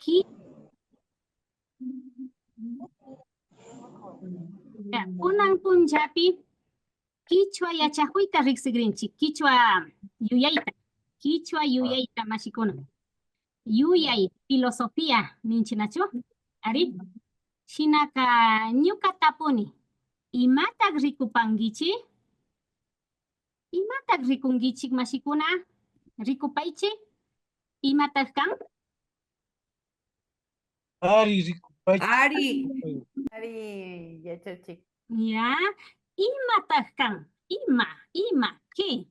Ki, kunan punjapi, Kichwa yachakuyta riqsigrinchik, Kichwa yuyayta mashikuna. Yuyay, filosofía, ninchinachu, ari, shinaka ñuka tapuni, imatak rikupangichi? Imatak rikungichik mashikuna? Rikupaychi? Imatak kan? Ari, rikupay. Ari, yachachik. Ya, imatak kan? Ima, ¿qué?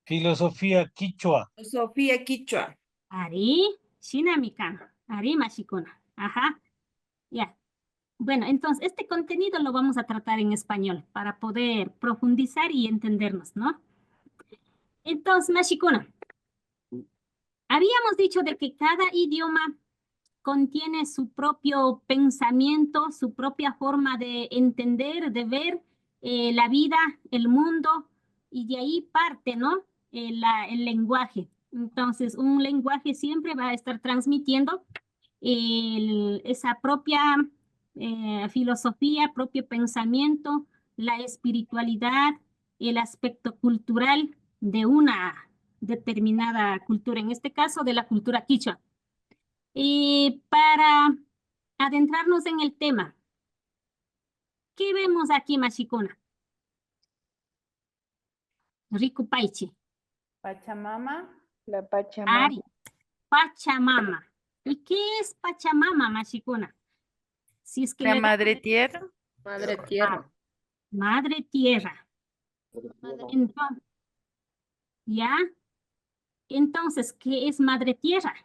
Filosofía quichua. Sofía Quichua. Ari, shinamikan, ari mashikuna. Ajá, ya. Bueno, entonces este contenido lo vamos a tratar en español para poder profundizar y entendernos, ¿no? Entonces, mashikuna, habíamos dicho de que cada idioma contiene su propio pensamiento, su propia forma de entender, de ver la vida, el mundo, y de ahí parte, ¿no? El lenguaje. Entonces, un lenguaje siempre va a estar transmitiendo esa propia filosofía, propio pensamiento, la espiritualidad, el aspecto cultural de una determinada cultura, en este caso de la cultura quichua. Y para adentrarnos en el tema, ¿qué vemos aquí, mashikuna? Rikupaichi. Pachamama. La Pachamama. Ari, Pachamama. ¿Y qué es Pachamama, mashikuna? Si es que La le- madre tierra. Madre Tierra. Madre Tierra. Entonces, ¿ya? Entonces, ¿qué es Madre Tierra?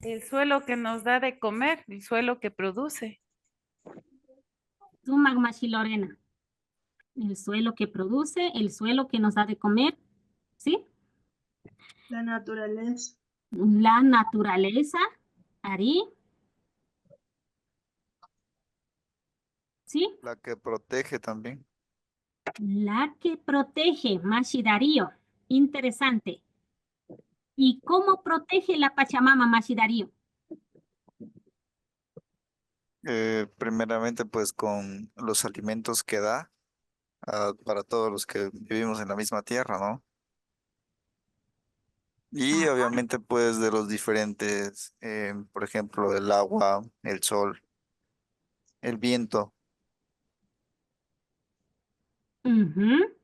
El suelo que nos da de comer, el suelo que produce. Tú, Magmashi Lorena. El suelo que produce, el suelo que nos da de comer, ¿sí? La naturaleza. La naturaleza, Ari. ¿Sí? La que protege también. La que protege, Mashi Darío. Interesante. ¿Y cómo protege la Pachamama, Mashi Darío? Primeramente, pues con los alimentos que da para todos los que vivimos en la misma tierra, ¿no? Y obviamente, pues de los diferentes, por ejemplo, el agua, el sol, el viento. Ujú.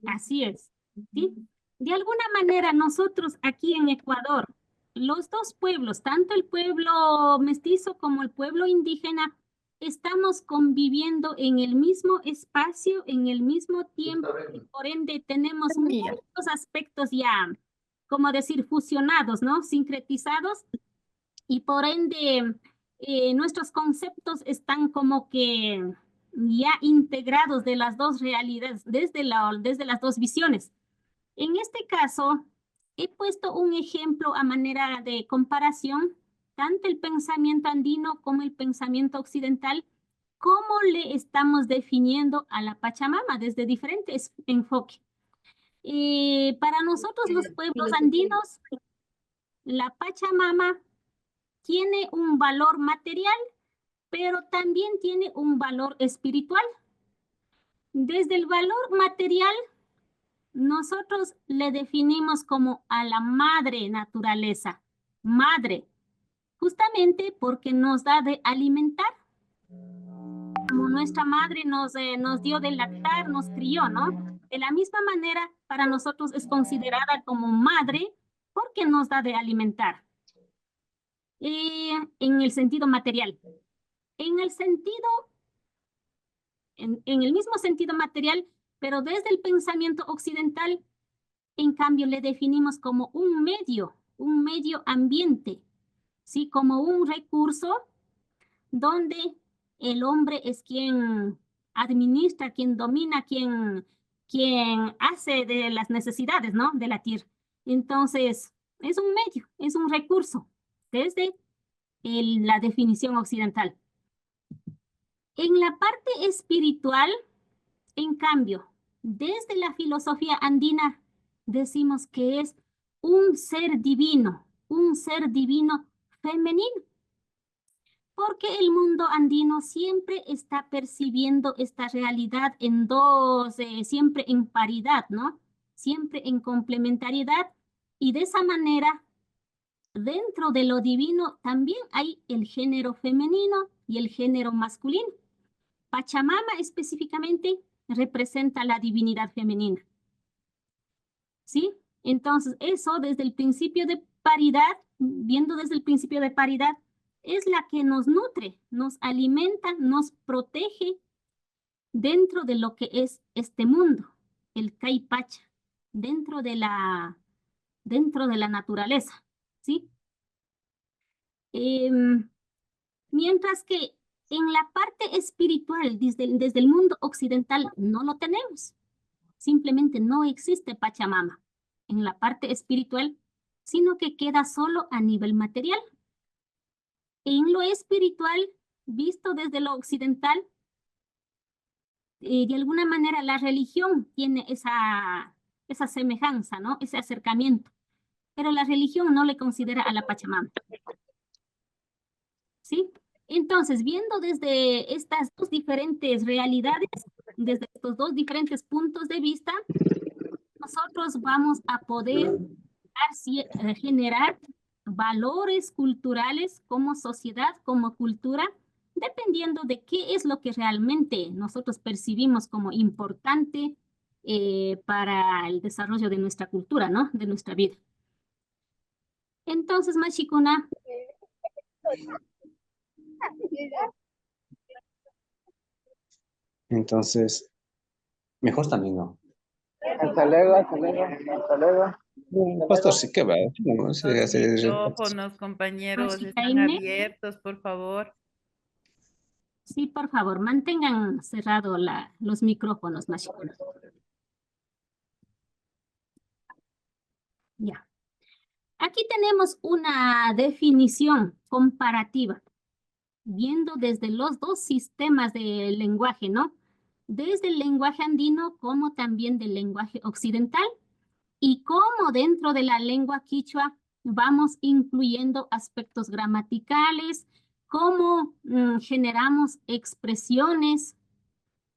Así es. ¿Sí? De alguna manera, nosotros aquí en Ecuador, los dos pueblos, tanto el pueblo mestizo como el pueblo indígena, estamos conviviendo en el mismo espacio, en el mismo tiempo, y por ende tenemos muchos aspectos ya, como decir, fusionados, ¿no? Sincretizados, y por ende nuestros conceptos están como que ya integrados de las dos realidades, desde las dos visiones. En este caso, he puesto un ejemplo a manera de comparación, tanto el pensamiento andino como el pensamiento occidental, cómo le estamos definiendo a la Pachamama desde diferentes enfoques. Para nosotros los pueblos andinos, la Pachamama tiene un valor material, pero también tiene un valor espiritual. Desde el valor material, nosotros le definimos como a la madre naturaleza, madre, justamente porque nos da de alimentar. Como nuestra madre nos dio de lactar, nos crió, ¿no? De la misma manera, para nosotros es considerada como madre porque nos da de alimentar. En el sentido material. En el sentido, en el mismo sentido material, pero desde el pensamiento occidental, en cambio, le definimos como un medio ambiente, ¿sí? Como un recurso donde el hombre es quien administra, quien domina, quien hace de las necesidades, ¿no? De la tierra. Entonces, es un medio, es un recurso, desde la definición occidental. En la parte espiritual, en cambio, desde la filosofía andina, decimos que es un ser divino femenino, porque el mundo andino siempre está percibiendo esta realidad en dos, siempre en paridad, ¿no? Siempre en complementariedad, y de esa manera, dentro de lo divino también hay el género femenino y el género masculino. Pachamama específicamente representa la divinidad femenina. ¿Sí? Entonces, eso desde el principio de paridad, viendo desde el principio de paridad, es la que nos nutre, nos alimenta, nos protege dentro de lo que es este mundo, el Caipacha, dentro de la naturaleza, ¿sí? Mientras que en la parte espiritual, desde el mundo occidental, no lo tenemos. Simplemente no existe Pachamama en la parte espiritual, sino que queda solo a nivel material. En lo espiritual, visto desde lo occidental, de alguna manera la religión tiene esa semejanza, ¿no? Ese acercamiento, pero la religión no le considera a la Pachamama. ¿Sí? Entonces, viendo desde estas dos diferentes realidades, desde estos dos diferentes puntos de vista, nosotros vamos a poder generar valores culturales como sociedad, como cultura, dependiendo de qué es lo que realmente nosotros percibimos como importante para el desarrollo de nuestra cultura, ¿no? De nuestra vida. Entonces, Mashikuna, Entonces, mejor también no. Hasta luego, hasta luego, hasta luego. Pastor, sí que va. No, sí, Los hace- micrófonos, compañeros, están Mashikaine, abiertos, por favor. sí, por favor, mantengan cerrados los micrófonos, Mashikuna. Ya. Aquí tenemos una definición comparativa, viendo desde los dos sistemas de lenguaje, ¿no? Desde el lenguaje andino como también del lenguaje occidental, y cómo dentro de la lengua quichua vamos incluyendo aspectos gramaticales, cómo generamos expresiones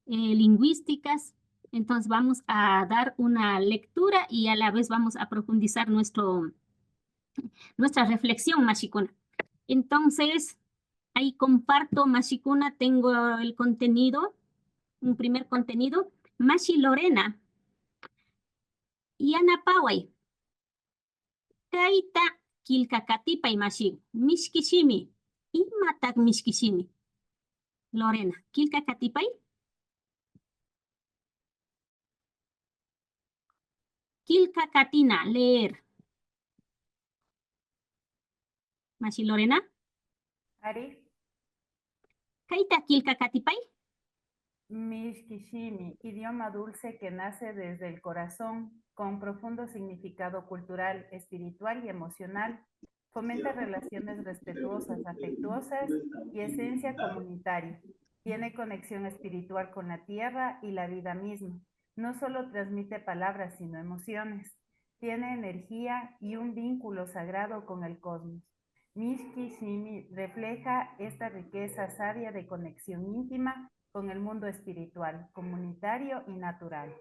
lingüísticas. Entonces vamos a dar una lectura y a la vez vamos a profundizar nuestra reflexión, Mashikuna. Entonces, ahí comparto, Mashikuna, tengo el contenido, un primer contenido. Mashi Lorena, Yana Paway, Kaita Kilkakatipay Mashi, Mishkishimi, Imatak Mishkishimi. Lorena, Kilkakatipay. Kilkakatina, leer. Mashi Lorena, Ari, Kaita Kilkakatipay. Mishkishimi, idioma dulce que nace desde el corazón, con profundo significado cultural, espiritual y emocional, fomenta relaciones respetuosas, afectuosas y esencia comunitaria. Tiene conexión espiritual con la tierra y la vida misma. No solo transmite palabras, sino emociones. Tiene energía y un vínculo sagrado con el cosmos. Mishkishimi refleja esta riqueza sabia de conexión íntima con el mundo espiritual, comunitario y natural.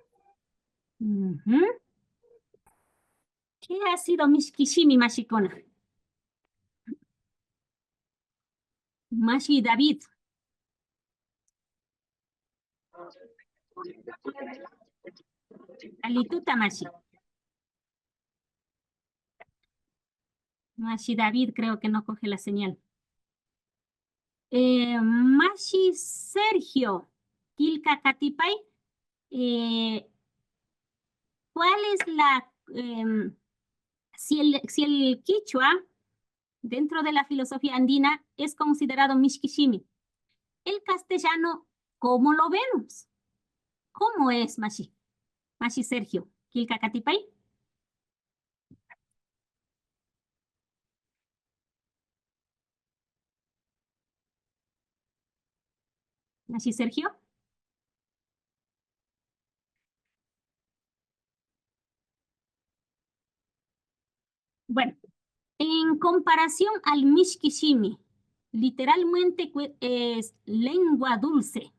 ¿Qué ha sido Mishkishimi, Mashikuna? Mashi David. Alituta Mashi. Mashi David creo que no coge la señal. Mashi Sergio. Kilkakatipay. ¿Cuál es la... si el quichua dentro de la filosofía andina es considerado Mishkishimi, el castellano, ¿cómo lo vemos? ¿Cómo es Mashi? Mashi Sergio. Kilkakatipay. Mashi Sergio. Bueno, en comparación al Mishkishimi, literalmente es lengua dulce.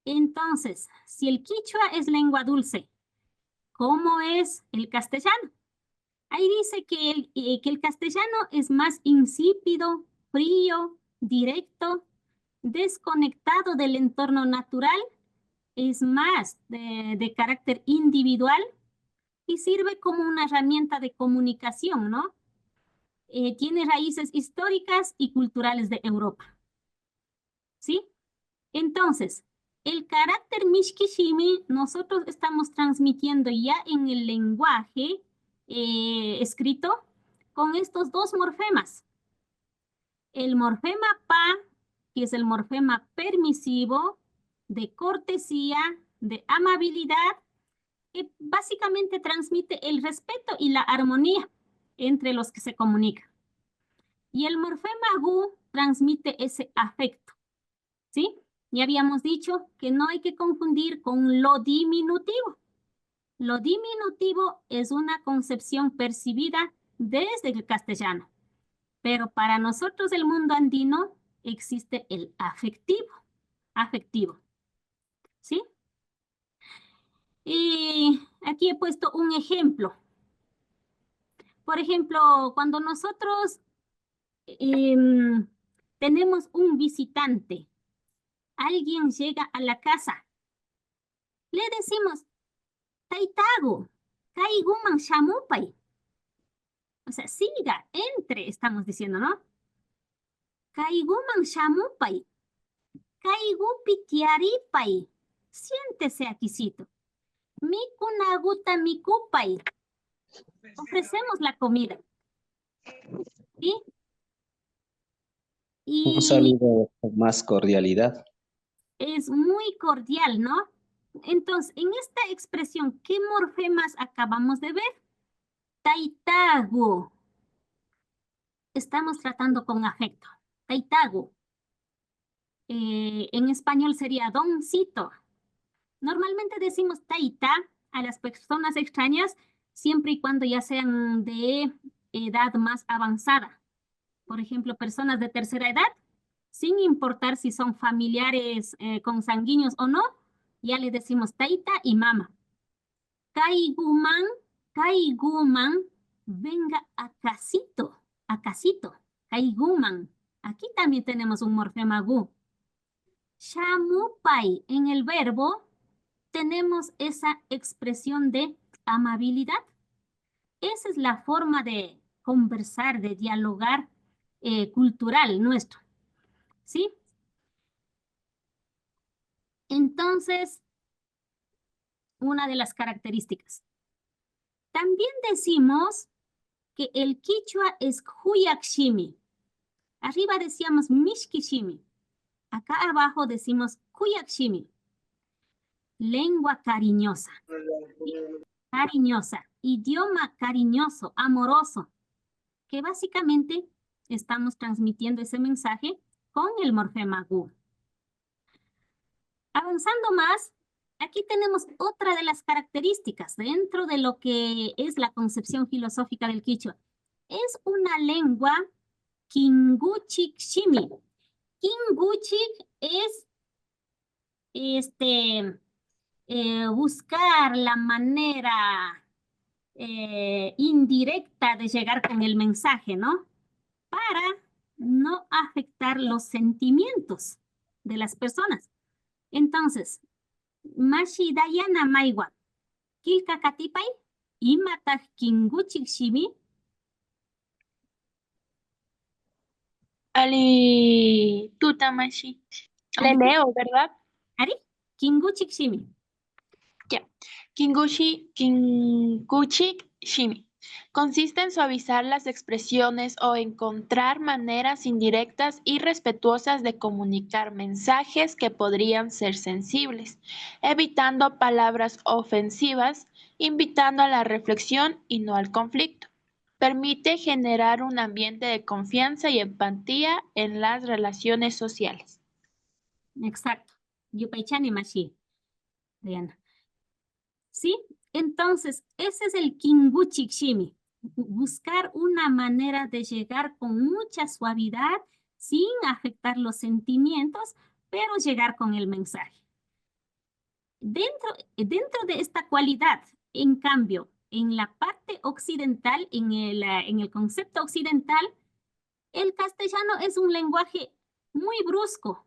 Entonces, si el quichua es lengua dulce, ¿cómo es el castellano? Ahí dice que el castellano es más insípido, frío, directo, desconectado del entorno natural, es más de carácter individual y sirve como una herramienta de comunicación, ¿no? Tiene raíces históricas y culturales de Europa, ¿sí? Entonces, el carácter Mishkishimi nosotros estamos transmitiendo ya en el lenguaje escrito con estos dos morfemas. El morfema pa, que es el morfema permisivo, de cortesía, de amabilidad, que básicamente transmite el respeto y la armonía entre los que se comunican. Y el morfema gu transmite ese afecto, ¿sí? Ya habíamos dicho que no hay que confundir con lo diminutivo. Lo diminutivo es una concepción percibida desde el castellano, pero para nosotros el mundo andino existe el afectivo, ¿sí? Y aquí he puesto un ejemplo. Por ejemplo, cuando nosotros tenemos un visitante, alguien llega a la casa, le decimos, Taitago, Kaiguman Shamupay. O sea, siga, entre, estamos diciendo, ¿no? Kaiguman Shamupay, Kaigupi Tiaripay. Siéntese aquícito. Mikunaguta Mikupay. Ofrecemos la comida. ¿Sí? Un Y saludo con más cordialidad. es muy cordial, ¿no? Entonces, en esta expresión, ¿qué morfemas acabamos de ver? Taitagu. Estamos tratando con afecto. Taitagu. En español sería doncito. Normalmente decimos taita a las personas extrañas siempre y cuando ya sean de edad más avanzada. Por ejemplo, personas de tercera edad, sin importar si son familiares consanguíneos o no, ya le decimos taita y mama. Kaiguman, kaiguman, venga a casito, a casito. Kaiguman. Aquí también tenemos un morfema gu. Shamupai, en el verbo tenemos esa expresión de amabilidad. Esa es la forma de conversar, de dialogar cultural nuestro, ¿sí? Entonces, una de las características. También decimos que el quichua es Huyakshimi. Arriba decíamos Mishkishimi. Acá abajo decimos Huyakshimi. Lengua cariñosa. ¿Sí? Cariñosa. Idioma cariñoso, amoroso. Que básicamente estamos transmitiendo ese mensaje con el morfema gu. Avanzando más, aquí tenemos otra de las características dentro de lo que es la concepción filosófica del quichua. Es una lengua kinguchik shimi. Kinguchik es buscar la manera indirecta de llegar con el mensaje, ¿no? Para no afectar los sentimientos de las personas. Entonces, Mashi Dayana Maiwa, Kilka Katipay, Imata Kinguchik Shimi, Ali Tutamashi. Le leo, ¿verdad? Ari, Kinguchik Shimi. Ya. Kinguchik Shimi. Consiste en suavizar las expresiones o encontrar maneras indirectas y respetuosas de comunicar mensajes que podrían ser sensibles, evitando palabras ofensivas, invitando a la reflexión y no al conflicto. Permite generar un ambiente de confianza y empatía en las relaciones sociales. Exacto. Yupaychani Mashi. Diana. ¿Sí? Entonces, ese es el Kinguchik Shimi. buscar una manera de llegar con mucha suavidad, sin afectar los sentimientos, pero llegar con el mensaje. Dentro de esta cualidad, en cambio, en la parte occidental, en el concepto occidental, el castellano es un lenguaje muy brusco,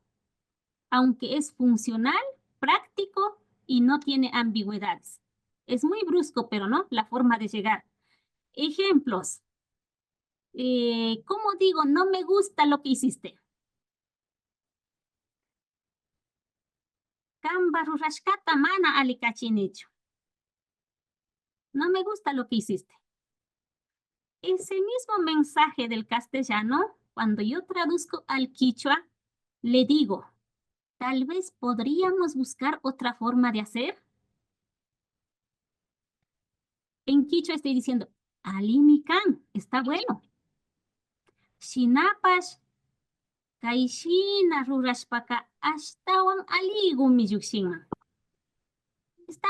aunque es funcional, práctico y no tiene ambigüedades. Es muy brusco, pero no la forma de llegar. Ejemplos. ¿Cómo digo? No me gusta lo que hiciste. Kambaru rashkata mana alikachinichu. No me gusta lo que hiciste. Ese mismo mensaje del castellano, cuando yo traduzco al quichua, le digo, tal vez podríamos buscar otra forma de hacer. En quichua estoy diciendo, alimikan, está bueno. Shinapash, kaishina rurashpaka, ashtawan aligu miyukshinman. Está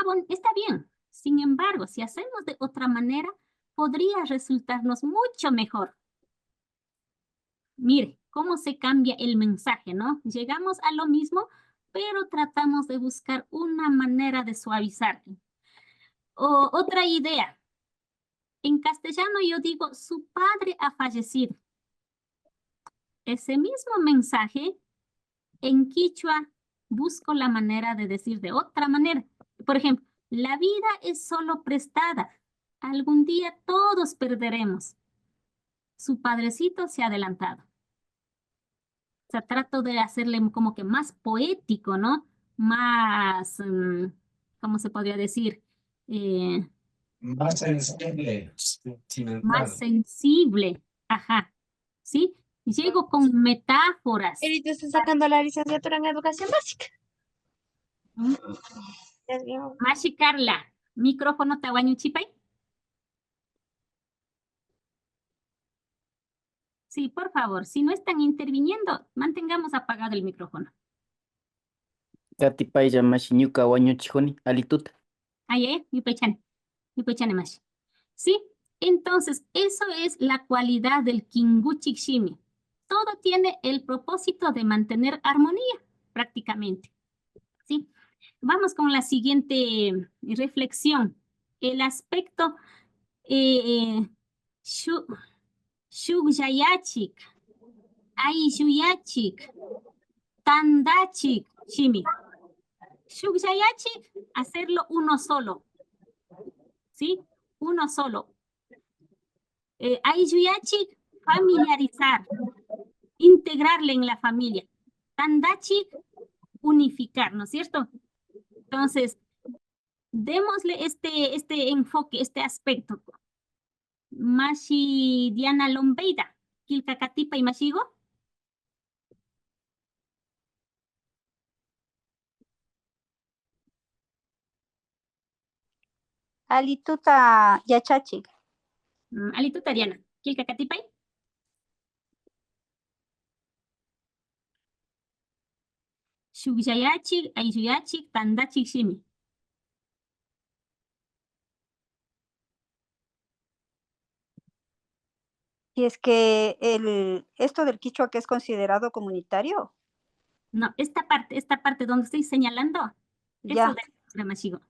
bien. Sin embargo, si hacemos de otra manera, podría resultarnos mucho mejor. Mire, cómo se cambia el mensaje, ¿no? Llegamos a lo mismo, pero tratamos de buscar una manera de suavizar. Otra idea. En castellano yo digo, su padre ha fallecido. Ese mismo mensaje, en quichua, busco la manera de decir de otra manera. Por ejemplo, la vida es solo prestada. Algún día todos perderemos. Su padrecito se ha adelantado. O sea, trato de hacerle como que más poético, ¿no? Más, ¿cómo se podría decir? Más sensible, Más sentimental. sensible. Ajá. ¿Sí? Llego con metáforas. Erito está sacando la licenciatura en educación básica. Ya vio. Mashi Carla, micrófono tawaño chipay. Sí, por favor, si no están interviniendo, mantengamos apagado el micrófono. Katipaya mashiñuka wañuchijuni alituta. Ahí, mi pechane más. ¿Sí? Entonces, eso es la cualidad del Kinguchikshimi. Todo tiene el propósito de mantener armonía, prácticamente. ¿Sí? Vamos con la siguiente reflexión. El aspecto Shugyayachik, Aishuyachik, Tandachik, Shimi. Shugyayachik, hacerlo uno solo. ¿Sí? Uno solo. Aishuyachik, familiarizar, integrarle en la familia. Tandachik, unificar, ¿no es cierto? Entonces, démosle este enfoque, este aspecto. Mashi Diana Lombeida, Kilkakatipa y Mashigo. Alituta yachachik. Alituta Diana, Kilkakatipay. Shugyayachik, Aishuyachik, Tandachik, Shimi. Y es que esto del quichua que es considerado comunitario. No, esta parte donde estoy señalando, Ya. eso de Mashigo.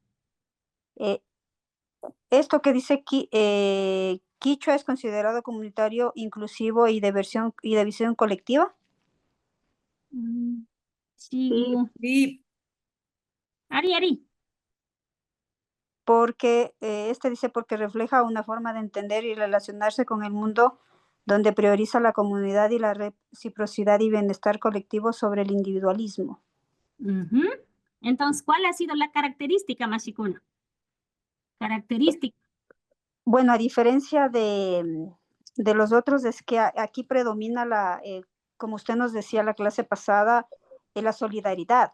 Esto que dice quichua es considerado comunitario, inclusivo y de visión colectiva. Shigu. Sí. Ari. Porque dice porque refleja una forma de entender y relacionarse con el mundo donde prioriza la comunidad y la reciprocidad y bienestar colectivo sobre el individualismo. Entonces, ¿cuál ha sido la característica, Mashikuno? Característica. Bueno, a diferencia de los otros, es que aquí predomina como usted nos decía la clase pasada, la solidaridad.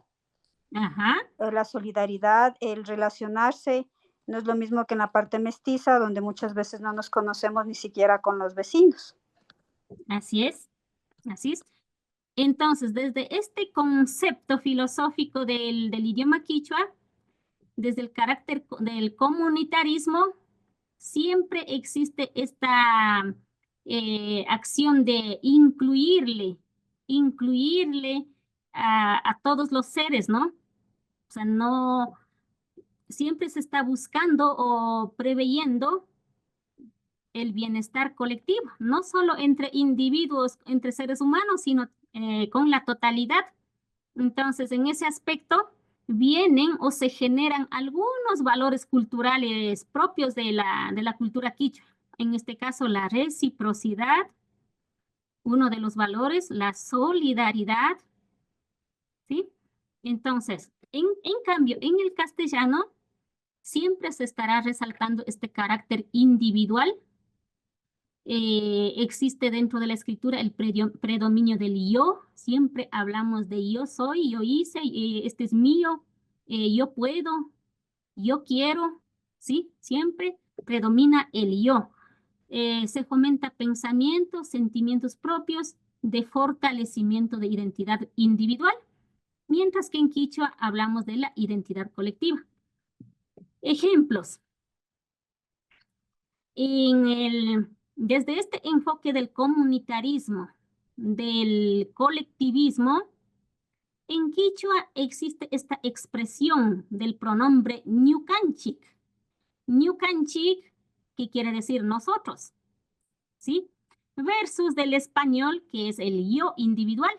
Ajá. La solidaridad, el relacionarse, no es lo mismo que en la parte mestiza, donde muchas veces no nos conocemos ni siquiera con los vecinos. Así es. Entonces, desde este concepto filosófico del idioma quichua, desde el carácter del comunitarismo, siempre existe esta acción de incluirle a todos los seres, ¿no? O sea, no, siempre se está buscando o preveyendo el bienestar colectivo, no solo entre individuos, entre seres humanos, sino con la totalidad. Entonces, en ese aspecto, vienen o se generan algunos valores culturales propios de la cultura quichua. En este caso, la reciprocidad, uno de los valores, la solidaridad, ¿sí? Entonces, en cambio, en el castellano, siempre se estará resaltando este carácter individual. Existe dentro de la escritura el predominio del yo. Siempre hablamos de yo soy, yo hice, este es mío, yo puedo, yo quiero, ¿sí? Siempre predomina el yo. Se fomenta pensamientos, sentimientos propios de fortalecimiento de identidad individual, mientras que en quichua hablamos de la identidad colectiva. Ejemplos. Desde este enfoque del comunitarismo, del colectivismo, en quichua existe esta expresión del pronombre ñucanchic. Ñucanchic, que quiere decir nosotros, ¿sí? Versus del español, que es el yo individual.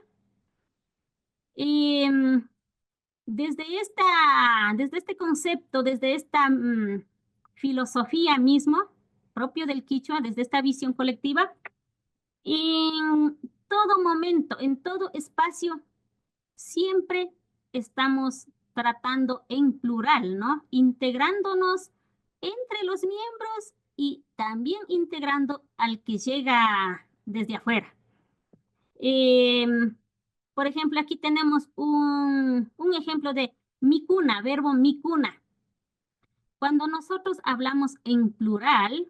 Desde este concepto, desde esta filosofía mismo, propio del quichua, desde esta visión colectiva, en todo momento, en todo espacio, siempre estamos tratando en plural, ¿no? Integrándonos entre los miembros y también integrando al que llega desde afuera. Por ejemplo, aquí tenemos un ejemplo de mi cuna, verbo mi cuna. Cuando nosotros hablamos en plural,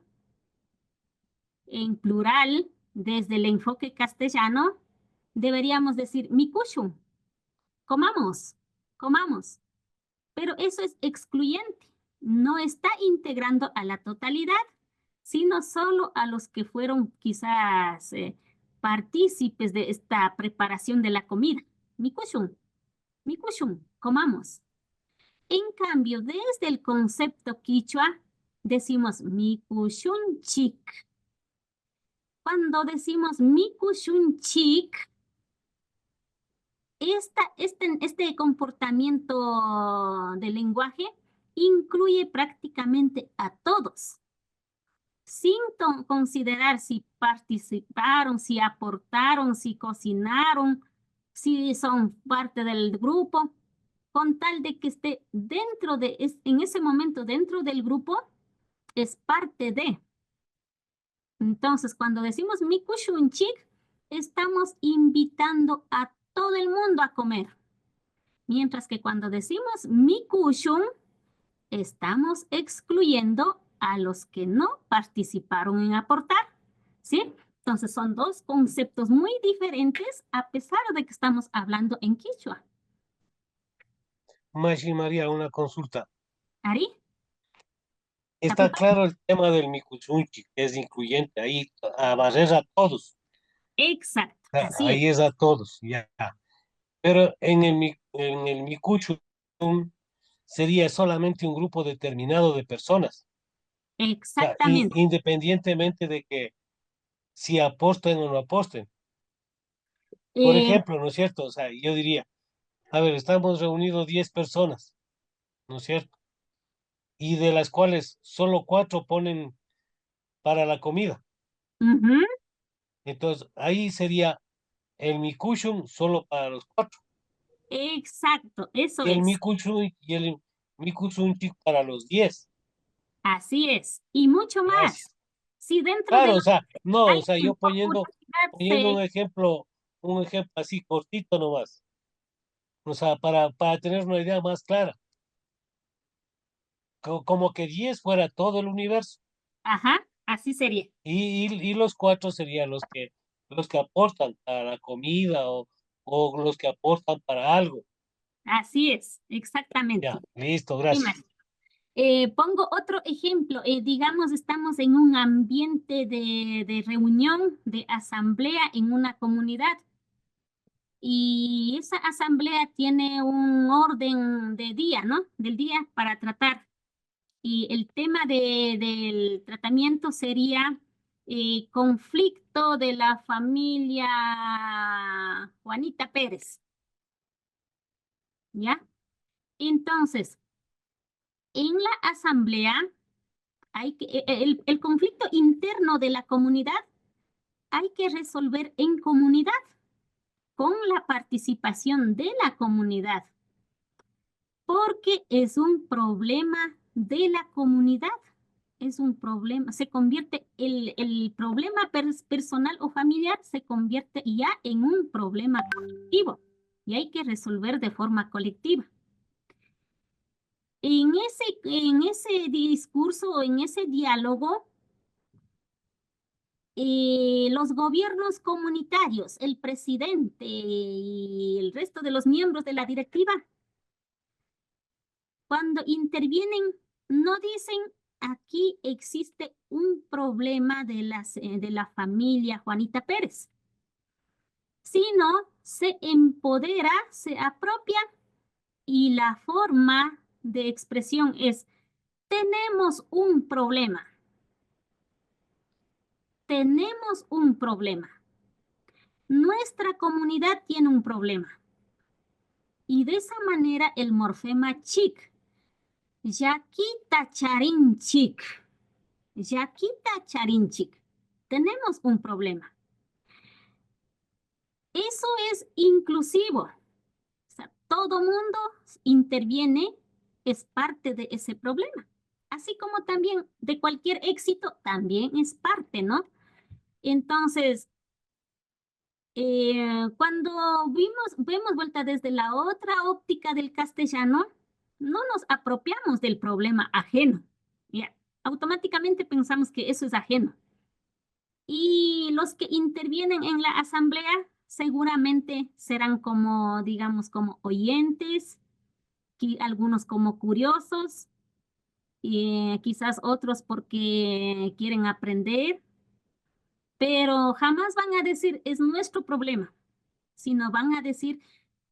desde el enfoque castellano, deberíamos decir mi kushun, comamos, comamos. Pero eso es excluyente, no está integrando a la totalidad, sino solo a los que fueron quizás partícipes de esta preparación de la comida. Mi kushun, comamos. En cambio, desde el concepto quichua, decimos mi kushun chik. Cuando decimos mi kushun chik, este comportamiento del lenguaje incluye prácticamente a todos, sin considerar si participaron, si aportaron, si cocinaron, si son parte del grupo, con tal de que esté en ese momento dentro del grupo, es parte de. Entonces, cuando decimos mi kushun chik, estamos invitando a todo el mundo a comer. Mientras que cuando decimos mi kushun, estamos excluyendo a los que no participaron en aportar, ¿sí? Entonces son dos conceptos muy diferentes a pesar de que estamos hablando en quichua. Mashi María, una consulta. ¿Ari? Está claro el tema del micuchunchi, que es incluyente, ahí a barrer a todos. Exacto, así Ahí es a todos, ya. Pero en el micuchun sería solamente un grupo determinado de personas. Exactamente. O sea, independientemente de que si aporten o no aporten. Por ejemplo, ¿no es cierto? O sea, yo diría, a ver, estamos reunidos 10 personas, ¿no es cierto? Y de las cuales solo 4 ponen para la comida. Entonces, ahí sería el mikushun solo para los 4. Exacto, eso Y el es. mikushun para los 10. Así es. Y mucho más. Gracias. Si dentro Claro, de o sea, no, hay o sea, yo poniendo un ejemplo así cortito nomás. O sea, para tener una idea más clara. Como que 10 fuera todo el universo. Ajá, así sería. Y los 4 serían los que aportan para la comida o los que aportan para algo. Así es, exactamente. Ya, listo, ¿Qué más? gracias. Pongo otro ejemplo. Digamos, estamos en un ambiente de reunión, de asamblea en una comunidad. Y esa asamblea tiene un orden de día, ¿no? Del día para tratar. Y el tema del tratamiento sería conflicto de la familia Juanita Pérez. ¿Ya? Entonces, en la asamblea, el conflicto interno de la comunidad hay que resolver en comunidad, con la participación de la comunidad, porque es un problema de la comunidad. Es un problema, se convierte, el problema personal o familiar se convierte ya en un problema colectivo y hay que resolver de forma colectiva. En ese discurso o en ese diálogo, los gobiernos comunitarios, el presidente y el resto de los miembros de la directiva, cuando intervienen, no dicen aquí existe un problema de la familia Juanita Pérez, sino se empodera, se apropia y la forma de expresión es: tenemos un problema. Tenemos un problema. Nuestra comunidad tiene un problema. Y de esa manera el morfema chic, yaquita charinchik, yaquita charinchik, tenemos un problema. Eso es inclusivo. O sea, todo mundo interviene, es parte de ese problema. Así como también de cualquier éxito, también es parte, ¿no? Entonces, cuando vemos vuelta desde la otra óptica del castellano, no nos apropiamos del problema ajeno. Ya, automáticamente pensamos que eso es ajeno. Y los que intervienen en la asamblea seguramente serán como, digamos, como oyentes, algunos como curiosos, y quizás otros porque quieren aprender, pero jamás van a decir es nuestro problema, sino van a decir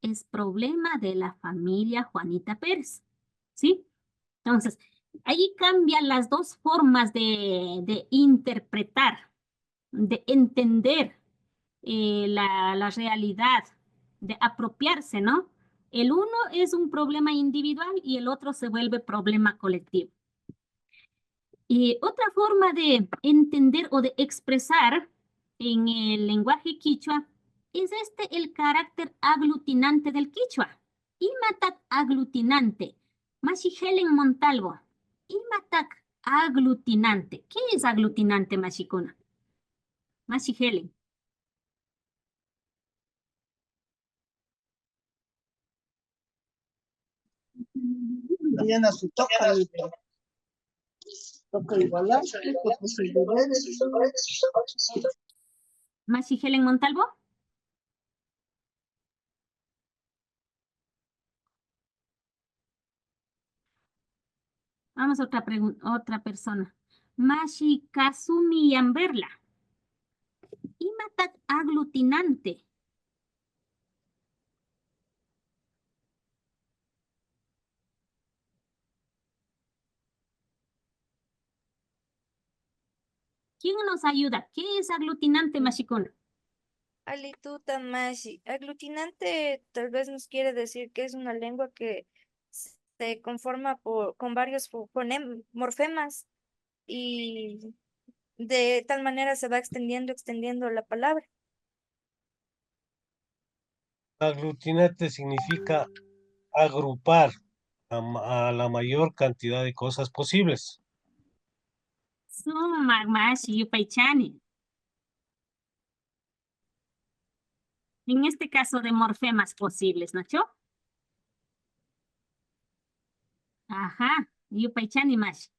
es problema de la familia Juanita Pérez, ¿sí? Entonces, ahí cambian las dos formas de interpretar, de entender la realidad, de apropiarse, ¿no? El uno es un problema individual y el otro se vuelve problema colectivo. Y otra forma de entender o de expresar en el lenguaje quichua es el carácter aglutinante del quichua. Imatak aglutinante. Mashi Helen Montalvo. Imatak aglutinante. ¿Qué es aglutinante, Mashikuna? Mashi Helen. Mañana se toca, toca igualar, toca sus deberes. Mashi Helen Montalvo. Vamos a otra persona. Mashi Kazumi Yamberla. Imatak aglutinante. ¿Quién nos ayuda? ¿Qué es aglutinante, Mashikuna? Alituta Mashi. Aglutinante tal vez nos quiere decir que es una lengua que se conforma con varios morfemas y de tal manera se va extendiendo la palabra. Aglutinante significa agrupar a la mayor cantidad de cosas posibles. Mashi Yupaichani. En este caso de morfemas posibles, ¿no? Ajá, Yupaichani Mashi.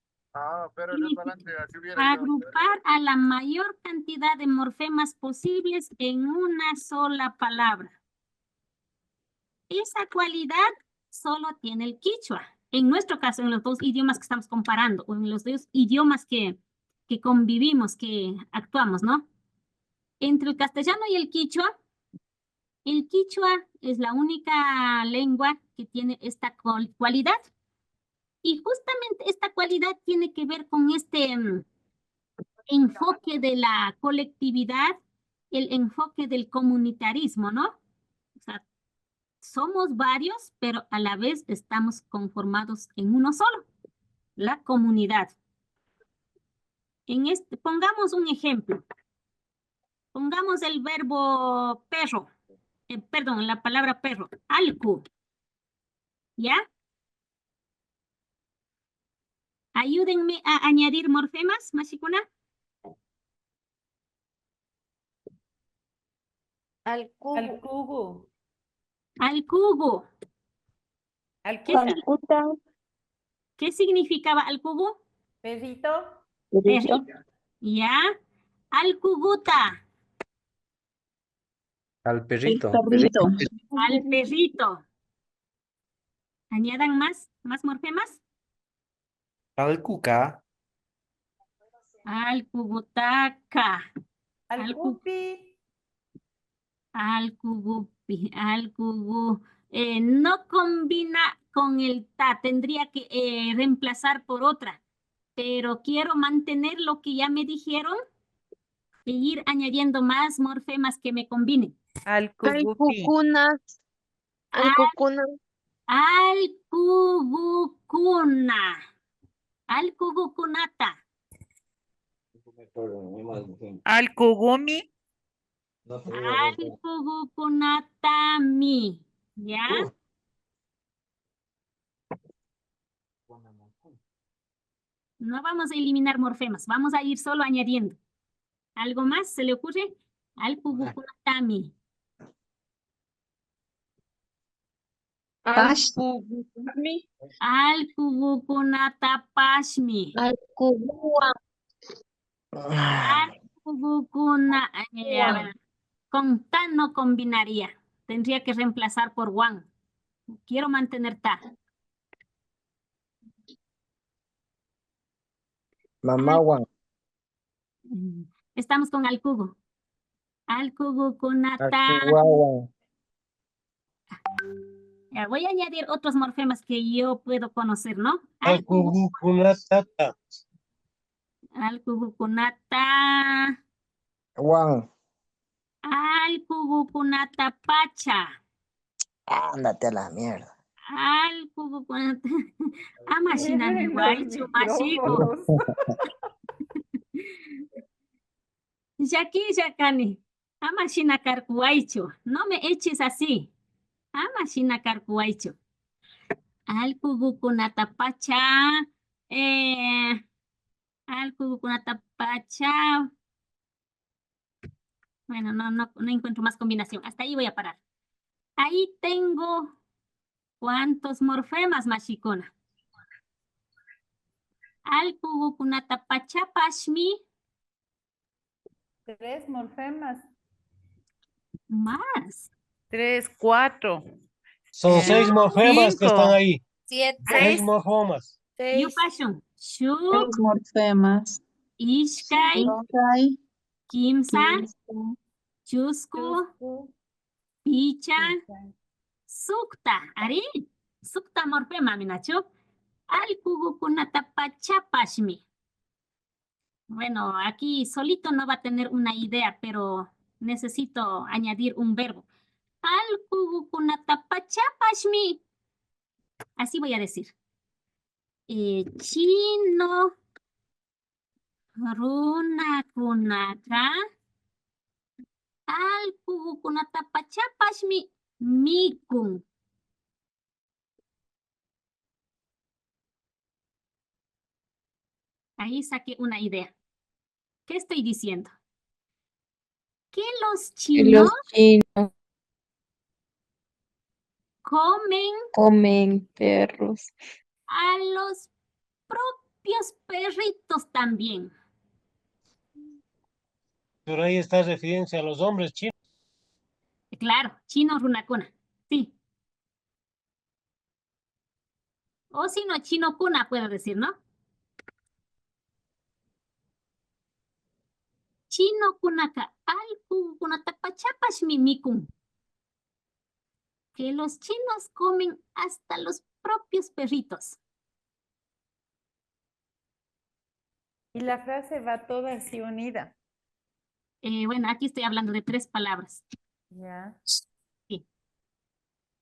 Pero el balance así hubiera Agrupar a la mayor cantidad de morfemas posibles en una sola palabra. Esa cualidad solo tiene el quichua. En nuestro caso, en los dos idiomas que estamos comparando, o en los dos idiomas que convivimos, que actuamos, ¿no? Entre el castellano y el quichua es la única lengua que tiene esta cualidad. Y justamente esta cualidad tiene que ver con este enfoque de la colectividad, el enfoque del comunitarismo, ¿no? O sea, somos varios, pero a la vez estamos conformados en uno solo, la comunidad. Pongamos un ejemplo. Pongamos el verbo perro, perdón, la palabra perro, alku. ¿Ya? Ayúdenme a añadir morfemas, Mashikuna. Alcugu. Alcugu. Alcuta. ¿Qué significaba alcugu? Perrito. Perrito. ¿Ya? Alcuguta. Al perrito. Al perrito. ¿Añadan más morfemas? Al cuca. Al cugutaca. Al cupi. Al cugupi. Al cugu. No combina con el ta. Tendría que reemplazar por otra. Pero quiero mantener lo que ya me dijeron e ir añadiendo más morfemas que me combinen. Al cugupi. Al cucuna. Al cugucuna. Al cugucunata. Al cugumi. Al cugucunatami. ¿Ya? No vamos a eliminar morfemas, vamos a ir solo añadiendo. ¿Algo más se le ocurre? Al cugucunatami. Al cugumi. Al cugucunatapashmi. Al cugua. Al cugucuna. A ver, con ta no combinaría. Tendría que reemplazar por one. Quiero mantener ta. Mamá Juan. Estamos con al cugu. Al cugucunata. Ya, voy a añadir otros morfemas que yo puedo conocer, ¿no? Al cugucunatata. Al cugucunata. Juan. Al cugucunata pacha. Ándate a la mierda. Al cugucunata. Amashina ni guaycho, mashigo. Yaki yakani. Amashina carcuaicho. No me eches así. Amashina carcuaicho. Al cugucunata pacha. Al cugucunata pacha. Bueno, no encuentro más combinación. Hasta ahí voy a parar. Ahí tengo ¿cuántos morfemas, Mashikuna? Al cugucunata pachapashmi. 3 morfemas. Más. 3, 4. Son 6 morfemas que están ahí. 7. 6 morfemas. Yupashun. Shuk. Morfemas. Ishkai. Kimsa. Chusku. Picha. Sukta. Ari. Sukta morfema, minacho. Al cugucunata pachapashmi. Bueno, aquí solito no va a tener una idea, pero necesito añadir un verbo. Al cugucunata pachapashmi. Así voy a decir. Chino runakunata al cugucunata pachapashmi mikun. Ahí saqué una idea. ¿Qué estoy diciendo? Que los chinos Comen perros. a los propios perritos también. Pero ahí está referencia a los hombres chinos. Claro, chino runacuna. Sí. O si no, chino kuna puedo decir, ¿no? Chino kunaka alku kunata pachapas mimikun. Que los chinos comen hasta los propios perritos. Y la frase va toda así unida. Bueno, aquí estoy hablando de 3 palabras. Ya. Sí.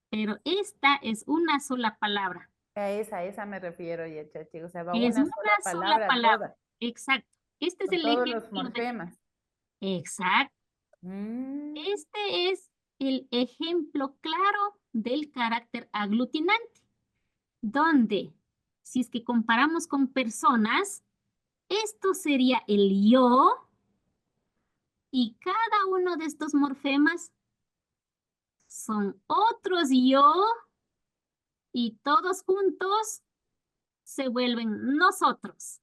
Pero esta es una sola palabra. A esa me refiero, ya, chachi. O sea, va Es una una sola sola palabra palabra. toda. Exacto. Este es Con el todos ejemplo. los morfemas. Exacto. Mm. Este es el ejemplo claro del carácter aglutinante, donde si es que comparamos con personas, esto sería el yo y cada uno de estos morfemas son otros yo y todos juntos se vuelven nosotros.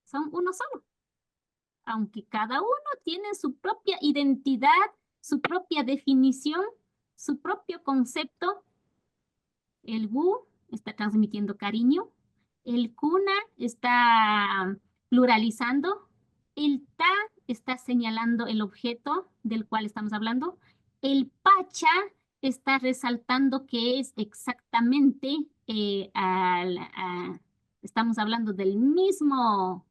Son uno solo. Aunque cada uno tiene su propia identidad, su propia definición, su propio concepto. El wu está transmitiendo cariño, el kuna está pluralizando, el ta está señalando el objeto del cual estamos hablando, el pacha está resaltando que es exactamente, estamos hablando del mismo,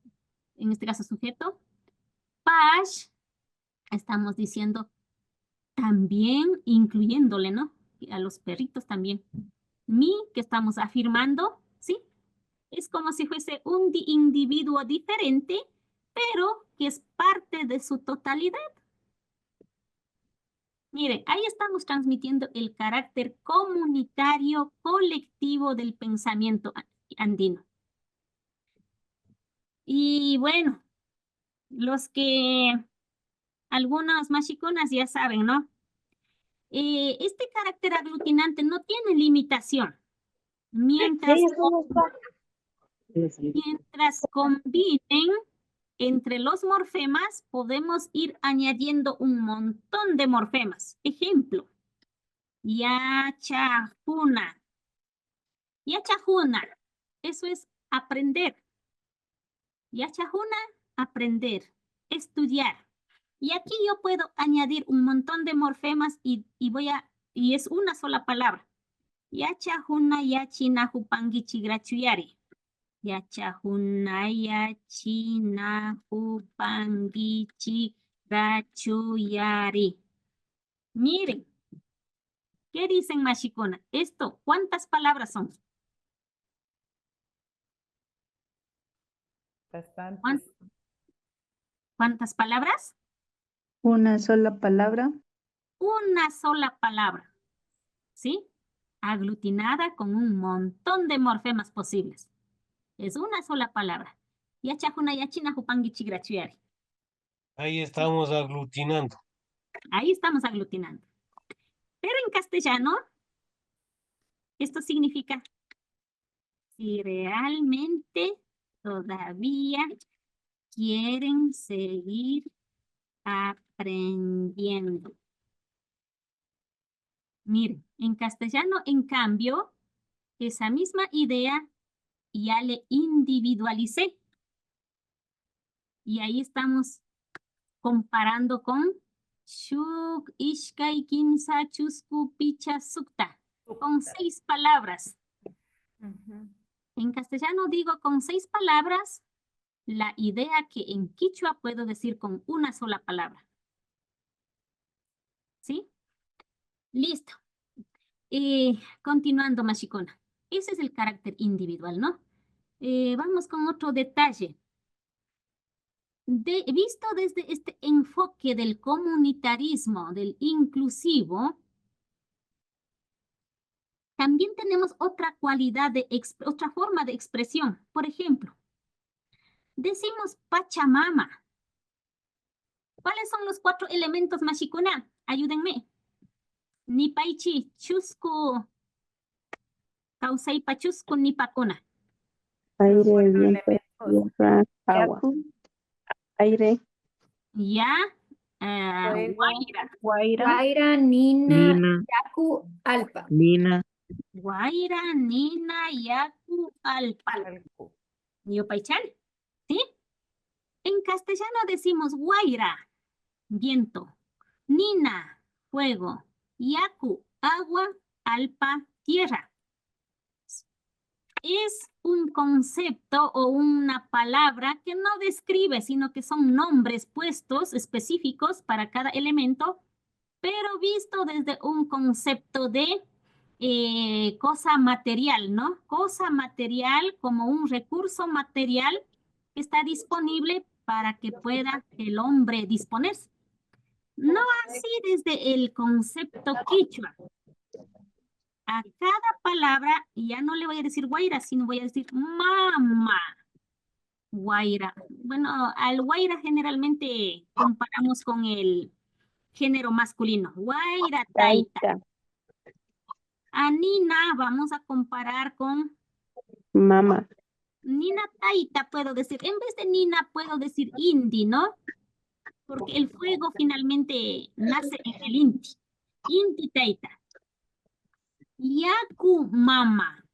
en este caso, sujeto. Pash, estamos diciendo también incluyéndole, ¿no? A los perritos también. Mi, que estamos afirmando, ¿sí? Es como si fuese un individuo diferente, pero que es parte de su totalidad. Miren, ahí estamos transmitiendo el carácter comunitario colectivo del pensamiento andino. Y bueno, los que algunas machiconas ya saben, ¿no? Este carácter aglutinante no tiene limitación. Mientras combinen entre los morfemas, podemos ir añadiendo un montón de morfemas. Ejemplo, yachajuna. Yachajuna, eso es aprender. Yachajuna, aprender, estudiar. Y aquí yo puedo añadir un montón de morfemas y es una sola palabra. Yachajuna, yachina, jupangi, chigrachuyari. Yachajuna, yachina, jupangi, chigrachuyari. Miren, ¿qué dicen, machicona? Esto, ¿cuántas palabras son? Bastantes. ¿Cuántas palabras? Una sola palabra. Una sola palabra, ¿sí? Aglutinada con un montón de morfemas posibles. Es una sola palabra. Yachajuna, yachina, jupangi, chigrachuyari. Ahí estamos aglutinando. Ahí estamos aglutinando. Pero en castellano, esto significa si realmente todavía quieren seguir aprendiendo. Miren, en castellano, en cambio, esa misma idea ya le individualicé. Y ahí estamos comparando con Shuk, Ishkai, Kinsa, Chusku, Picha, Sukta. Con 6 palabras. En castellano digo con 6 palabras la idea que en quichua puedo decir con una sola palabra. ¿Sí? Listo. Continuando, machicona. Ese es el carácter individual, ¿no? Vamos con otro detalle. Visto desde este enfoque del comunitarismo, del inclusivo, también tenemos otra cualidad, otra forma de expresión. Por ejemplo, decimos Pachamama. ¿Cuáles son los 4 elementos, machicona? Ayúdenme. Nipaichi, chusku, causaipa chusku, nipacona. Aire, viento, tierra, agua. Aire. Ya. Fuego, Guaira. Guaira. Guaira, Nina, Yaku, Alpa. Nina. Guaira, Nina, Yaku, Alpa. Ñupaychal, ¿sí? En castellano decimos guaira, viento. Nina, fuego. Yaku, agua. Alpa, tierra. Es un concepto o una palabra que no describe, sino que son nombres puestos específicos para cada elemento, pero visto desde un concepto de cosa material, ¿no? Cosa material como un recurso material que está disponible para que pueda el hombre disponerse. No así desde el concepto quichua. A cada palabra, ya no le voy a decir guaira, sino voy a decir mama. Guaira. Bueno, al guaira generalmente comparamos con el género masculino. Guaira, taita. A Nina vamos a comparar con Mamá. Nina taita, puedo decir. En vez de Nina puedo decir indi, ¿no? Porque el fuego finalmente nace en el inti. Inti taita. Yaku mama.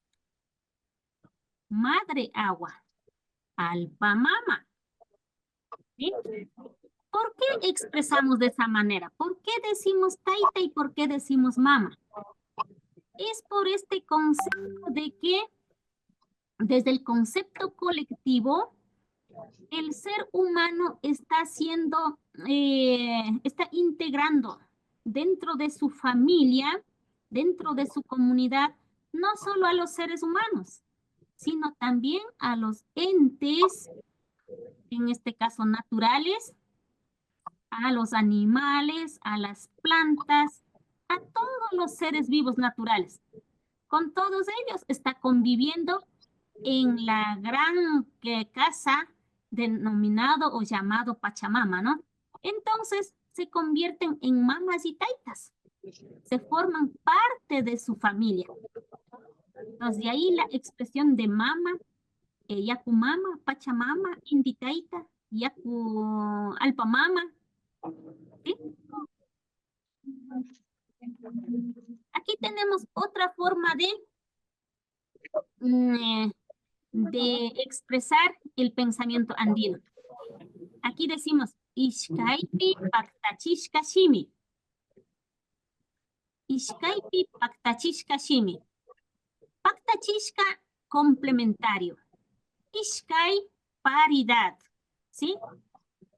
Madre agua. Alpa mama. ¿Sí? ¿Por qué expresamos de esa manera? ¿Por qué decimos taita y por qué decimos mama? Es por este concepto de que desde el concepto colectivo, el ser humano está haciendo, está integrando dentro de su familia, dentro de su comunidad, no solo a los seres humanos, sino también a los entes, en este caso naturales, a los animales, a las plantas, a todos los seres vivos naturales. Con todos ellos está conviviendo en la gran casa denominado o llamado Pachamama, ¿no? Entonces se convierten en mamas y taitas. Se forman parte de su familia. Entonces de ahí la expresión de mama, yaku mama, Pachamama, indi taita, yaku alpamama. ¿Sí? Aquí tenemos otra forma de expresar el pensamiento andino. Aquí decimos, Ishkaipi paktachishka shimi. Ishkaipi paktachishka shimi. Paktachishka, complementario. Ishkai, paridad. ¿Sí?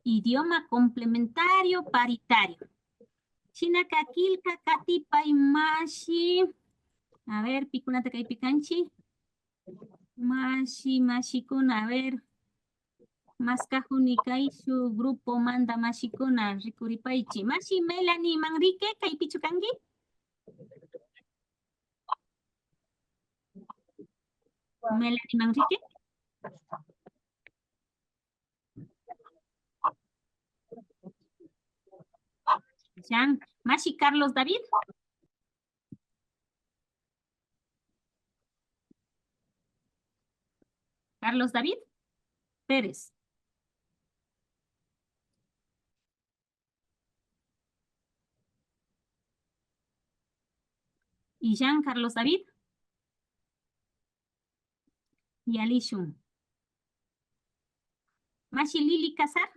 Idioma complementario, paritario. Chinakakilka katipay mashi. A ver, pikunata kay picanchi. Mashikuna, a ver. Maskajunikai su grupo manda mashikuna rikuripaichi. Mashi Melanie Manrique kay pichukangi. Melanie Manrique. Jean, Mashi Carlos David. Carlos David Pérez. Y Jean Carlos David. Y Alishun. Mashi Lili Casar.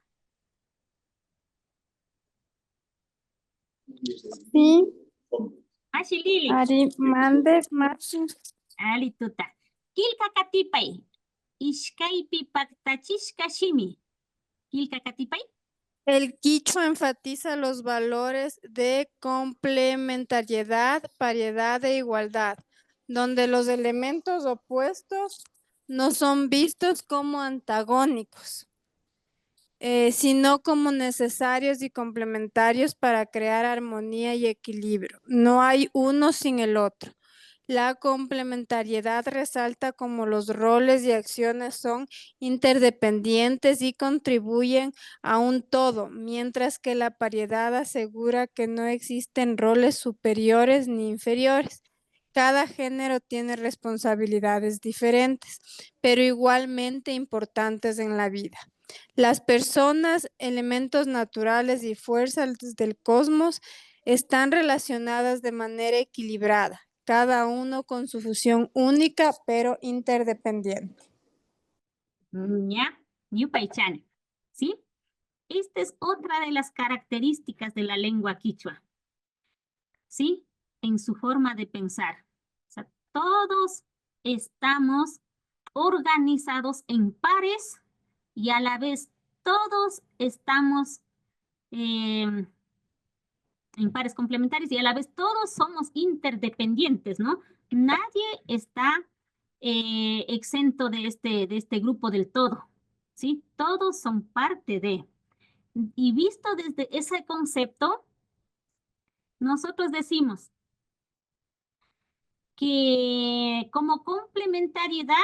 Sí. Mashi Lili. Ari Mandes Mashi. Ali tuta. Kilka katipay. Ishkaipi paktachishka shimi. Kilka katipay. El quichua enfatiza los valores de complementariedad, paridad e igualdad, donde los elementos opuestos no son vistos como antagónicos, sino como necesarios y complementarios para crear armonía y equilibrio. No hay uno sin el otro. La complementariedad resalta cómo los roles y acciones son interdependientes y contribuyen a un todo, mientras que la paridad asegura que no existen roles superiores ni inferiores. Cada género tiene responsabilidades diferentes, pero igualmente importantes en la vida. Las personas, elementos naturales y fuerzas del cosmos están relacionadas de manera equilibrada. cada uno con su función única pero interdependiente. Ya, Yupaychana. ¿Sí? Esta es otra de las características de la lengua quichua. ¿Sí? En su forma de pensar. O sea, todos estamos organizados en pares y a la vez todos estamos en pares complementarios y a la vez todos somos interdependientes, ¿no? Nadie está exento de este grupo del todo, ¿sí? Todos son parte de. Y visto desde ese concepto, nosotros decimos que como complementariedad,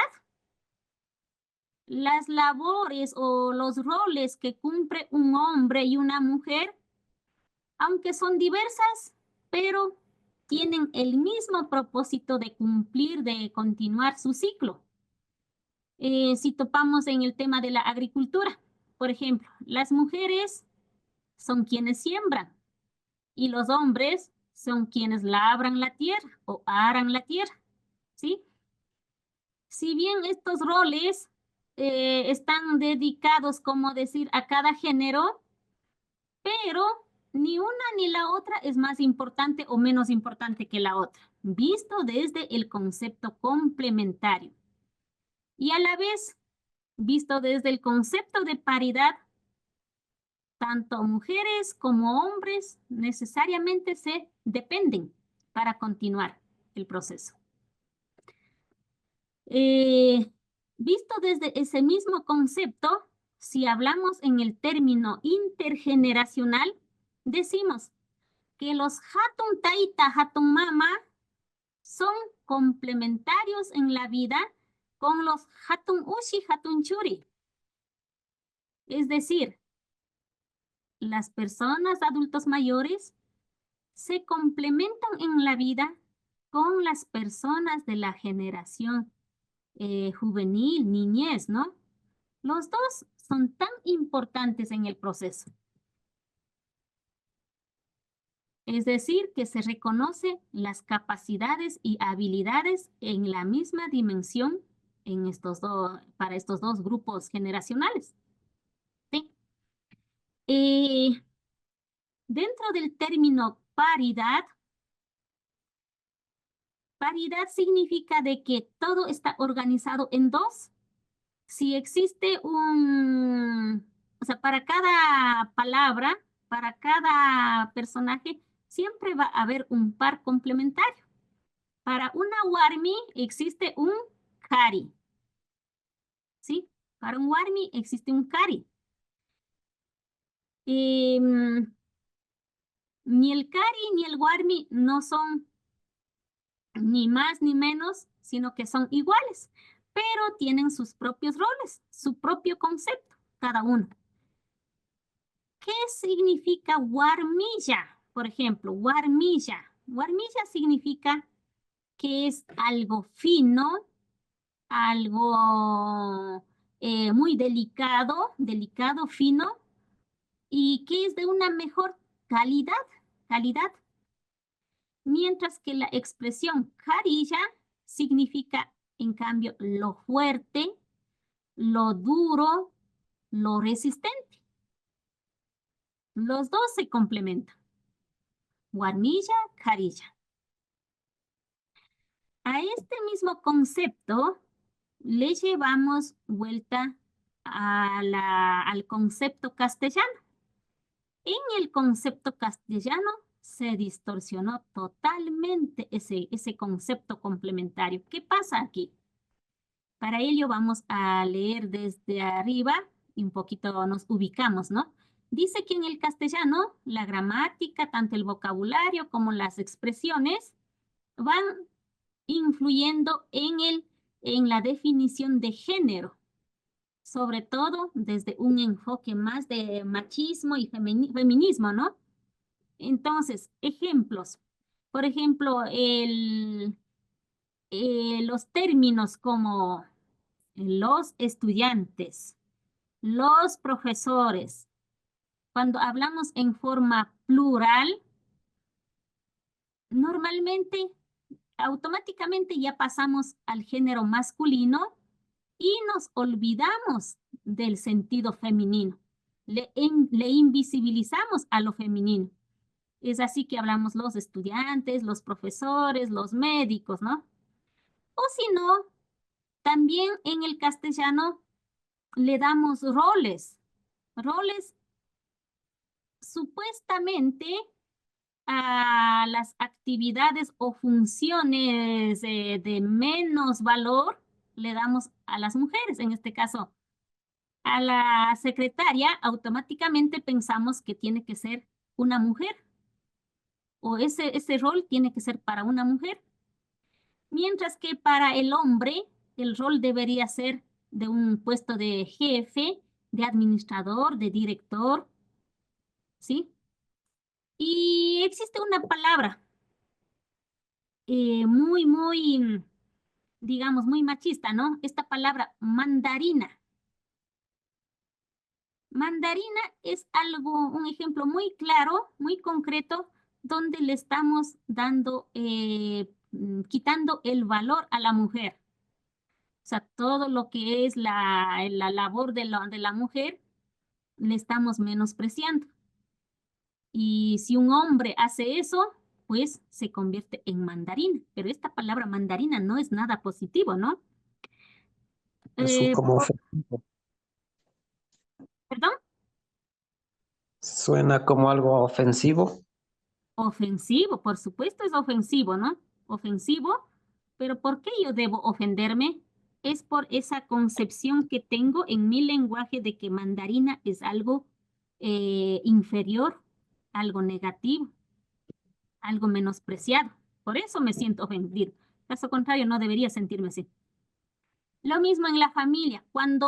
las labores o los roles que cumple un hombre y una mujer, aunque son diversas, pero tienen el mismo propósito de cumplir, de continuar su ciclo. Si topamos en el tema de la agricultura, por ejemplo, las mujeres son quienes siembran y los hombres son quienes labran la tierra o aran la tierra, ¿sí? Si bien estos roles están dedicados, como decir, a cada género, pero ni una ni la otra es más importante o menos importante que la otra, visto desde el concepto complementario. Y a la vez, visto desde el concepto de paridad, tanto mujeres como hombres necesariamente se dependen para continuar el proceso. Visto desde ese mismo concepto, si hablamos en el término intergeneracional, decimos que los hatun taita, hatun mama son complementarios en la vida con los hatun ushi, hatun churi. Es decir, las personas adultos mayores se complementan en la vida con las personas de la generación juvenil, niñez, ¿no? Los dos son tan importantes en el proceso. Es decir, que se reconoce las capacidades y habilidades en la misma dimensión en para estos dos grupos generacionales. ¿Sí? Dentro del término paridad, paridad significa de que todo está organizado en dos. Si existe o sea, para cada palabra, para cada personaje, siempre va a haber un par complementario. Para una warmi existe un kari. ¿Sí? Para un warmi existe un kari. Ni el kari ni el warmi no son ni más ni menos, sino que son iguales, pero tienen sus propios roles, su propio concepto, cada uno. ¿Qué significa warmilla? Por ejemplo, warmilla. Warmilla significa que es algo fino, algo muy delicado, fino, y que es de una mejor calidad. Mientras que la expresión carilla significa, en cambio, lo fuerte, lo duro, lo resistente. Los dos se complementan. Warmilla, carilla. A este mismo concepto le llevamos vuelta al concepto castellano. En el concepto castellano se distorsionó totalmente ese concepto complementario. ¿Qué pasa aquí? Para ello vamos a leer desde arriba y un poquito nos ubicamos, ¿no? Dice que en el castellano la gramática, tanto el vocabulario como las expresiones van influyendo en la definición de género, sobre todo desde un enfoque más de machismo y feminismo, ¿no? Entonces, ejemplos. Por ejemplo, los términos como los estudiantes, los profesores. Cuando hablamos en forma plural, normalmente automáticamente ya pasamos al género masculino y nos olvidamos del sentido femenino. Le invisibilizamos a lo femenino. Es así que hablamos los estudiantes, los profesores, los médicos, ¿no? O si no, también en el castellano le damos roles supuestamente a las actividades o funciones de menos valor le damos a las mujeres. En este caso, a la secretaria automáticamente pensamos que tiene que ser una mujer o ese rol tiene que ser para una mujer. Mientras que para el hombre el rol debería ser de un puesto de jefe, de administrador, de director, ¿sí? Y existe una palabra digamos, muy machista, ¿no? Esta palabra mandarina. Mandarina es algo, un ejemplo muy claro, muy concreto, donde le estamos dando, quitando el valor a la mujer. O sea, todo lo que es la labor de la mujer, le estamos menospreciando. Y si un hombre hace eso, pues se convierte en mandarina. Pero esta palabra mandarina no es nada positivo, ¿no? Como ofensivo. ¿Perdón? Suena como algo ofensivo. Ofensivo, por supuesto es ofensivo, ¿no? Ofensivo, pero ¿por qué yo debo ofenderme? Es por esa concepción que tengo en mi lenguaje de que mandarina es algo inferior, algo negativo, algo menospreciado. Por eso me siento ofendido. Caso contrario, no debería sentirme así. Lo mismo en la familia. Cuando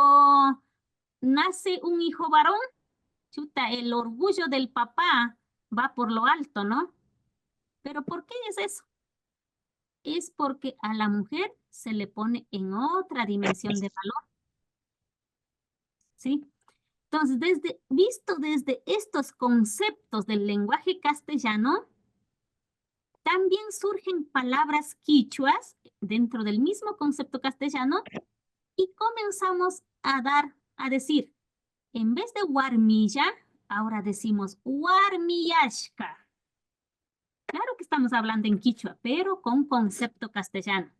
nace un hijo varón, chuta, el orgullo del papá va por lo alto, ¿no? ¿Pero por qué es eso? Es porque a la mujer se le pone en otra dimensión de valor. ¿Sí? Entonces, visto desde estos conceptos del lenguaje castellano, también surgen palabras quichuas dentro del mismo concepto castellano y comenzamos a decir, en vez de guarmilla, ahora decimos guarmillashka. Claro que estamos hablando en quichua, pero con concepto castellano.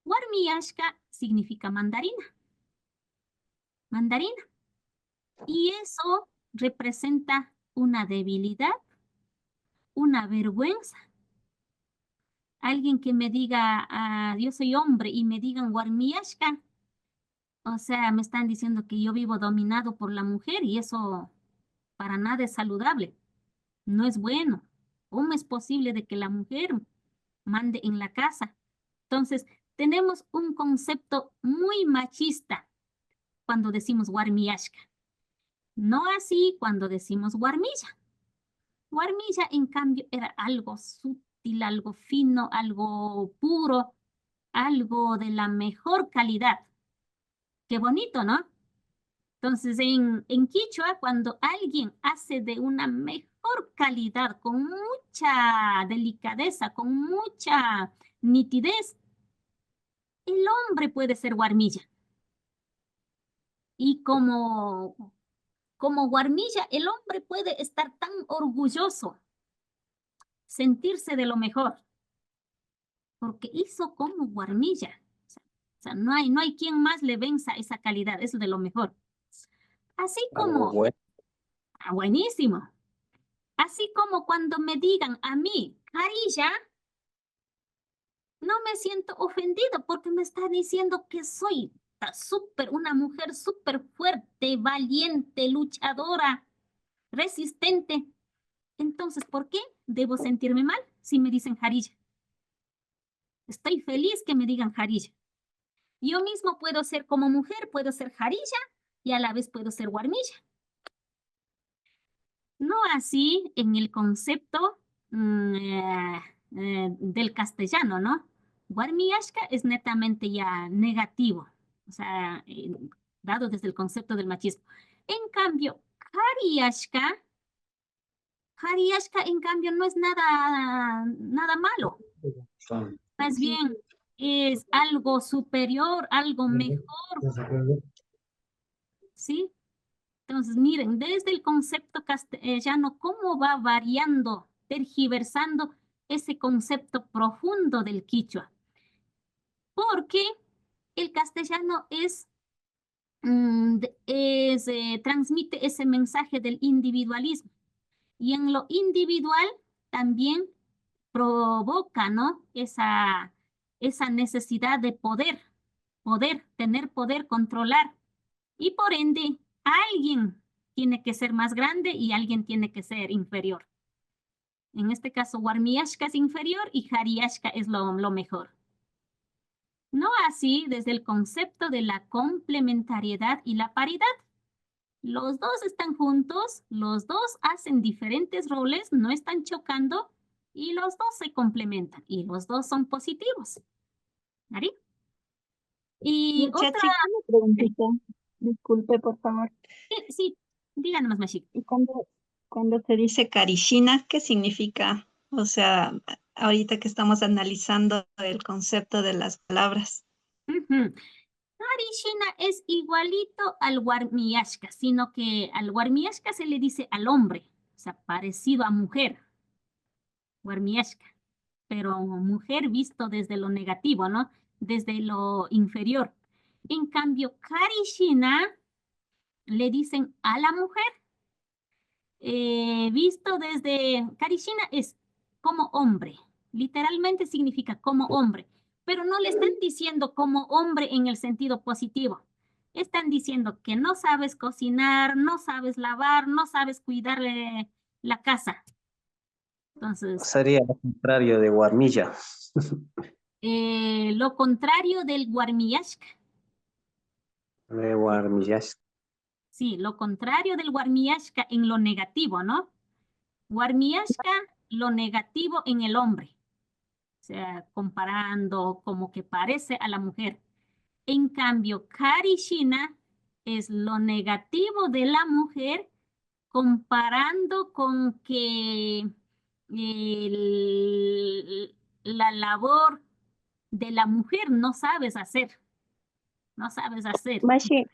Guarmillashka significa mandarina. Mandarina. Y eso representa una debilidad, una vergüenza. Alguien que me diga, yo soy hombre y me digan guarmillashka, o sea, me están diciendo que yo vivo dominado por la mujer y eso para nada es saludable. No es bueno. ¿Cómo es posible de que la mujer mande en la casa? Entonces, tenemos un concepto muy machista cuando decimos guarmillashka. No así cuando decimos guarmilla. Guarmilla, en cambio, era algo sutil, algo fino, algo puro, algo de la mejor calidad. Qué bonito, ¿no? Entonces, en quichua, cuando alguien hace de una mejor calidad, con mucha delicadeza, con mucha nitidez, el hombre puede ser guarmilla. Y como guarmilla, el hombre puede estar tan orgulloso, sentirse de lo mejor, porque hizo como guarmilla. O sea, no hay quien más le venza esa calidad, eso de lo mejor. Así como... buenísimo. Así como cuando me digan a mí, Jarilla, no me siento ofendido porque me está diciendo que soy una mujer súper fuerte, valiente, luchadora, resistente. Entonces, ¿por qué debo sentirme mal si me dicen Jarilla? Estoy feliz que me digan Jarilla. Yo mismo puedo ser como mujer, puedo ser Jarilla y a la vez puedo ser guarmilla. No así en el concepto del castellano, ¿no? Guarmillashka es netamente ya negativo, o sea, dado desde el concepto del machismo. En cambio, Jariyashka en cambio no es nada malo. Más bien es algo superior, algo mejor, ¿sí? Entonces, miren, desde el concepto castellano, cómo va variando, tergiversando ese concepto profundo del quichua. Porque el castellano transmite ese mensaje del individualismo. Y en lo individual también provoca, ¿no? Esa necesidad de poder, tener poder, controlar. Y por ende, alguien tiene que ser más grande y alguien tiene que ser inferior. En este caso, Warmiyashka es inferior y Hariashka es lo mejor. No así desde el concepto de la complementariedad y la paridad. Los dos están juntos, los dos hacen diferentes roles, no están chocando y los dos se complementan y los dos son positivos. ¿Ari? Y otra... Una preguntita, disculpe, por favor. Sí, diga nomás, Mashik. Y cuando se dice Karishina, ¿qué significa? O sea, ahorita que estamos analizando el concepto de las palabras. Karishina es igualito al Warmiyashka, sino que al Warmiyashka se le dice al hombre, o sea, parecido a mujer. Warmiyashka, pero mujer visto desde lo negativo, ¿no? Desde lo inferior. En cambio, Karishina le dicen a la mujer, visto desde... Karishina es como hombre, literalmente significa como hombre, pero no le están diciendo como hombre en el sentido positivo. Están diciendo que no sabes cocinar, no sabes lavar, no sabes cuidar la casa. Entonces... Sería lo contrario de Guarmilla. lo contrario del Warmiyashka. De Guarmillas. Sí, lo contrario del Warmiyashka en lo negativo, ¿no? Warmiyashka, lo negativo en el hombre. O sea, comparando como que parece a la mujer. En cambio, Karishina es lo negativo de la mujer comparando con que la labor de la mujer no sabes hacer. No sabes hacer. Mashi,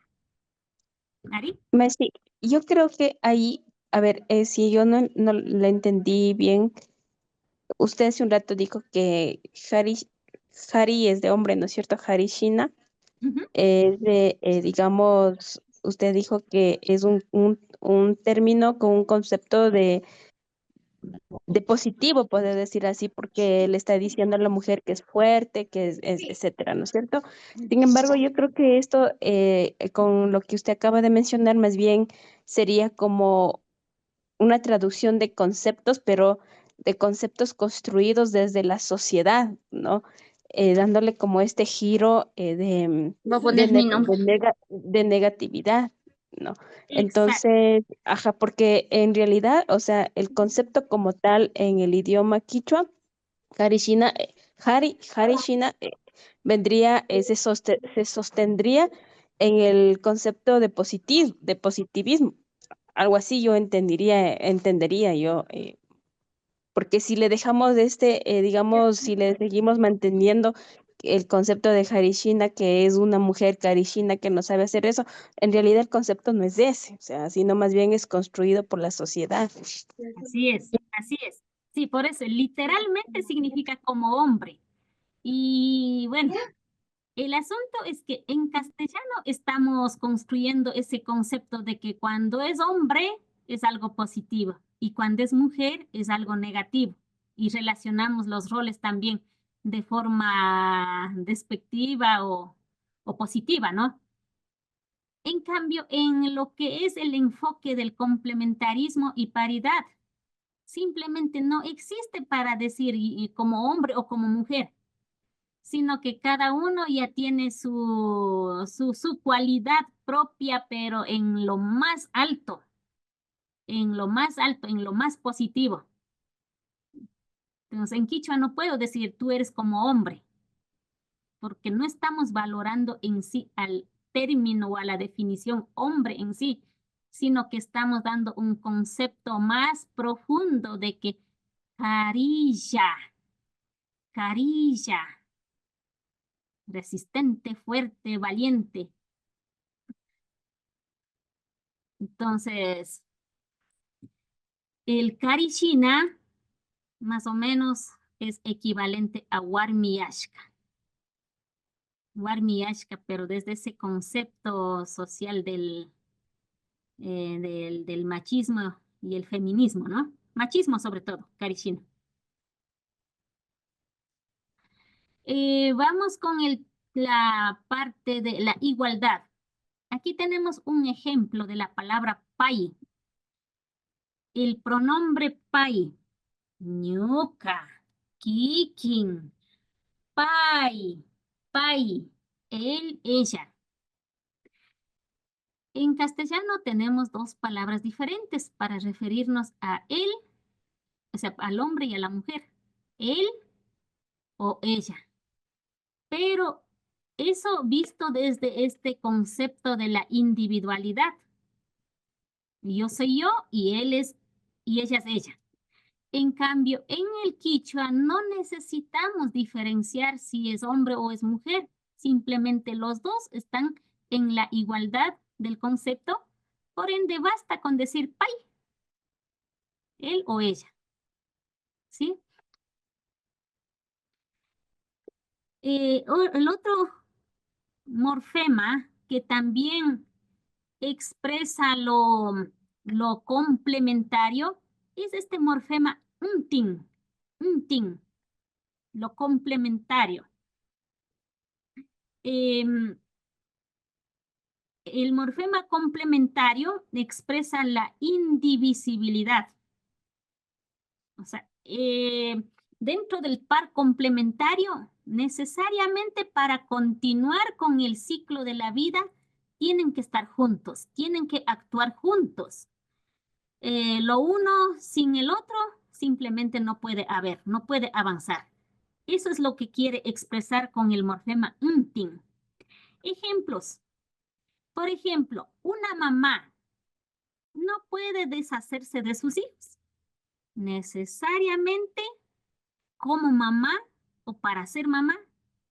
¿Ari? Mashi, yo creo que ahí, a ver, si yo no la entendí bien, usted hace un rato dijo que Hari es de hombre, ¿no es cierto? Harishina es de, digamos, usted dijo que es un término con un concepto de positivo, puede decir así, porque le está diciendo a la mujer que es fuerte, que es etcétera, ¿no es cierto? Sin embargo, yo creo que esto, con lo que usted acaba de mencionar, más bien sería como una traducción de conceptos, pero de conceptos construidos desde la sociedad, ¿no? Dándole como este giro de negatividad, ¿no? Entonces, ajá, porque en realidad, o sea, el concepto como tal en el idioma quichua, Harishina, Harishina vendría, se sostendría en el concepto de positivismo. Algo así yo entendería yo, porque si le dejamos digamos, si le seguimos manteniendo el concepto de Harishina, que es una mujer Karishina que no sabe hacer eso, en realidad el concepto no es ese, o sea, sino más bien es construido por la sociedad. Así es, así es. Sí, por eso literalmente significa como hombre. Y bueno, el asunto es que en castellano estamos construyendo ese concepto de que cuando es hombre es algo positivo y cuando es mujer es algo negativo. Y relacionamos los roles también de forma despectiva o positiva, ¿no? En cambio, en lo que es el enfoque del complementarismo y paridad, simplemente no existe para decir y como hombre o como mujer, sino que cada uno ya tiene su cualidad propia, pero en lo más alto, en lo más alto, en lo más positivo. Entonces, en quichua no puedo decir tú eres como hombre, porque no estamos valorando en sí al término o a la definición hombre en sí, sino que estamos dando un concepto más profundo de que Karilla Carilla. Resistente, fuerte, valiente. Entonces, el Karishina más o menos es equivalente a Warmiyashka. Warmiyashka, pero desde ese concepto social del machismo y el feminismo, ¿no? Machismo sobre todo, Karishina. Vamos con la parte de la igualdad. Aquí tenemos un ejemplo de la palabra pai. El pronombre pai. Ñuka, kikin, pai, pai, él, ella. En castellano tenemos dos palabras diferentes para referirnos a él, o sea, al hombre y a la mujer. Él o ella. Pero eso visto desde este concepto de la individualidad. Yo soy yo y él es, y ella es ella. En cambio, en el quichua no necesitamos diferenciar si es hombre o es mujer. Simplemente los dos están en la igualdad del concepto. Por ende, basta con decir pai, él o ella. ¿Sí? El otro morfema que también expresa lo complementario es este morfema untin, lo complementario. El morfema complementario expresa la indivisibilidad. O sea, dentro del par complementario, necesariamente para continuar con el ciclo de la vida, tienen que estar juntos, tienen que actuar juntos. Lo uno sin el otro simplemente no puede haber, no puede avanzar. Eso es lo que quiere expresar con el morfema untin. Ejemplos. Por ejemplo, una mamá no puede deshacerse de sus hijos. Necesariamente, como mamá o para ser mamá,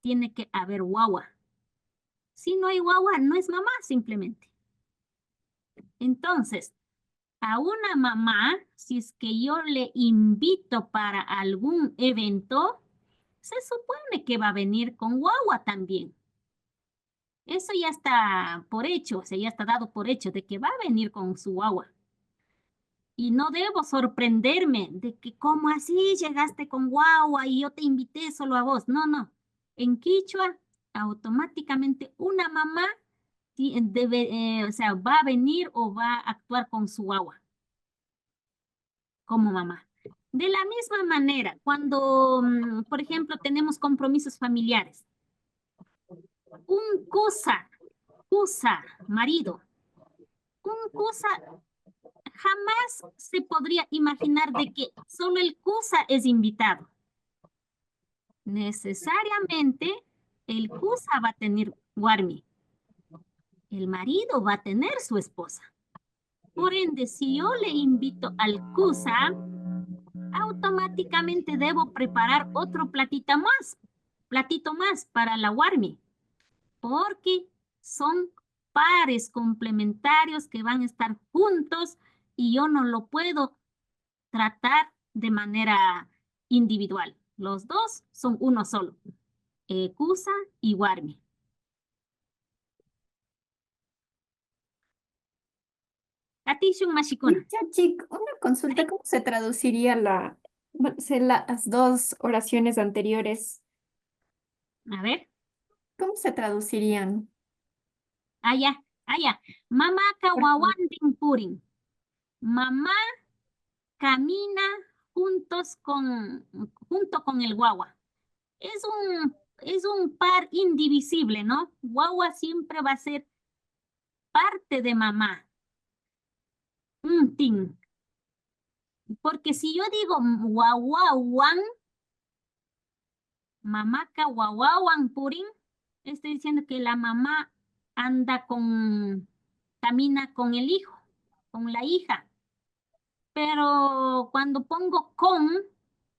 tiene que haber guagua. Si no hay guagua, no es mamá simplemente. Entonces, a una mamá, si es que yo le invito para algún evento, se supone que va a venir con guagua también. Eso ya está por hecho, o sea, ya está dado por hecho de que va a venir con su guagua. Y no debo sorprenderme de que cómo así llegaste con guagua y yo te invité solo a vos. No, no. En quichua, automáticamente una mamá debe, o sea, va a venir o va a actuar con su guagua como mamá. De la misma manera, cuando, por ejemplo, tenemos compromisos familiares, un cusa, marido, un cusa jamás se podría imaginar de que solo el cusa es invitado. Necesariamente el cusa va a tener guarmi. El marido va a tener su esposa. Por ende, si yo le invito al cusa, automáticamente debo preparar otro platito más para la guarmi, porque son pares complementarios que van a estar juntos y yo no lo puedo tratar de manera individual. Los dos son uno solo, cusa y guarmi. Atishun Mashikuna. Chachik, una consulta, ¿cómo se traduciría las dos oraciones anteriores? A ver. ¿Cómo se traducirían? Allá. Mamá kawawantin purin. Mamá camina junto con el guagua. Es un par indivisible, ¿no? Guagua siempre va a ser parte de mamá. Tin. Porque si yo digo guaguawan, mamá kawawawan purin, estoy diciendo que la mamá camina con el hijo, con la hija. Pero cuando pongo con,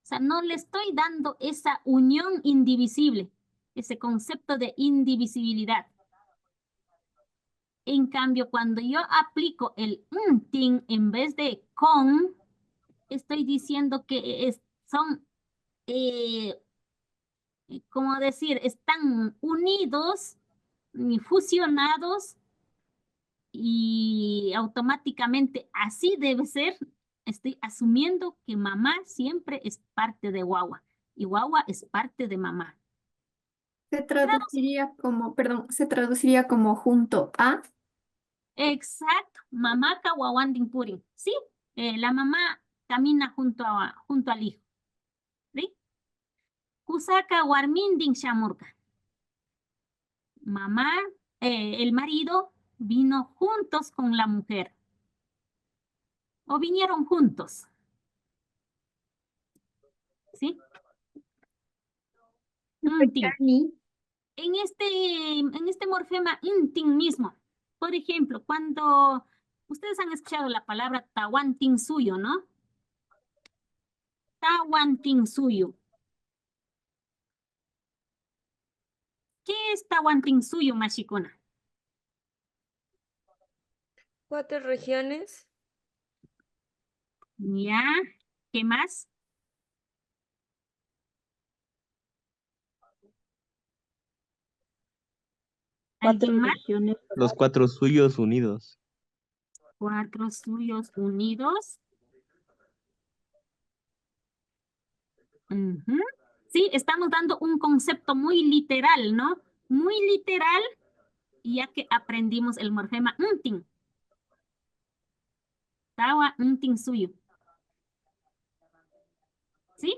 sea, no le estoy dando esa unión indivisible, ese concepto de indivisibilidad. En cambio, cuando yo aplico el tin en vez de con, estoy diciendo que son, ¿cómo decir? Están unidos, fusionados y automáticamente así debe ser. Estoy asumiendo que mamá siempre es parte de guagua y guagua es parte de mamá. Se traduciría como, perdón, se traduciría como junto a. Exacto, mamá kawawanding purin. Sí, la mamá camina junto al hijo. ¿Sí? Kusaka warminding shamurka. Mamá, el marido vino juntos con la mujer. O vinieron juntos. ¿Sí? En este morfema intin mismo, por ejemplo, cuando ustedes han escuchado la palabra tawantin suyo, ¿no? Tawantin suyo. ¿Qué es tawantin suyo, Mashikuna? 4 regiones. Ya, ¿qué más? ¿Alguien más? Los 4 suyos unidos. 4 suyos unidos. Ujú. Sí, estamos dando un concepto muy literal, ¿no? Muy literal, ya que aprendimos el morfema untin. Tawa untin suyo. ¿Sí?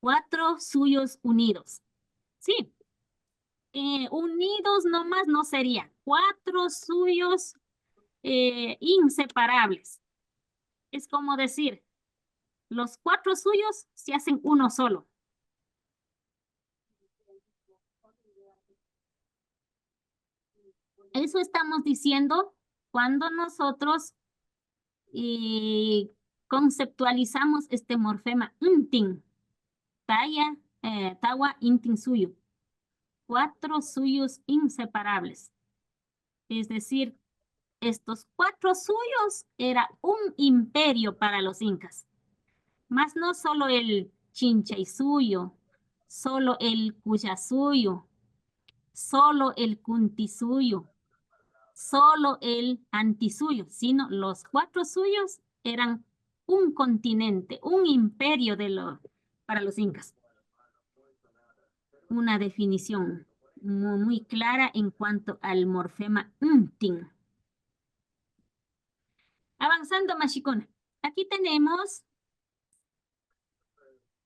4 suyos unidos. Sí. Unidos nomás no sería. 4 suyos inseparables. Es como decir, los 4 suyos se hacen uno solo. Eso estamos diciendo cuando nosotros conceptualizamos este morfema untin. Tawa intin suyo. 4 suyos inseparables. Es decir, estos 4 suyos era un imperio para los incas. Más no solo el Chinchay suyo, solo el Cuya suyo, solo el Kunti suyo, solo el Antisuyo, sino los 4 suyos eran un continente, un imperio para los incas. Una definición muy clara en cuanto al morfema untin. Avanzando, Mashikuna. Aquí tenemos,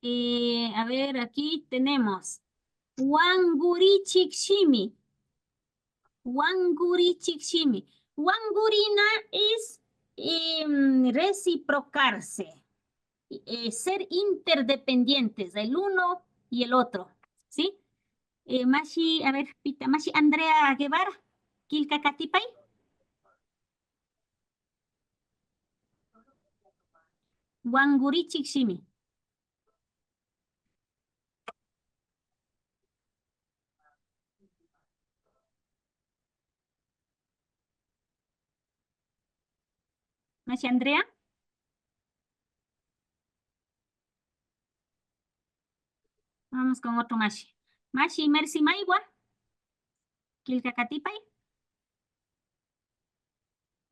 a ver, aquí tenemos Wangurichikshimi. Wangurichikshimi. Wangurina es reciprocarse, ser interdependientes, el uno y el otro, ¿sí? Mashi, a ver, pita, Mashi Andrea Guevara, Kilka Katipay. Wangurichikshimi. Mashi Andrea. Vamos con otro Mashi. Mashi Mercy Maigua. Kilka Katipay.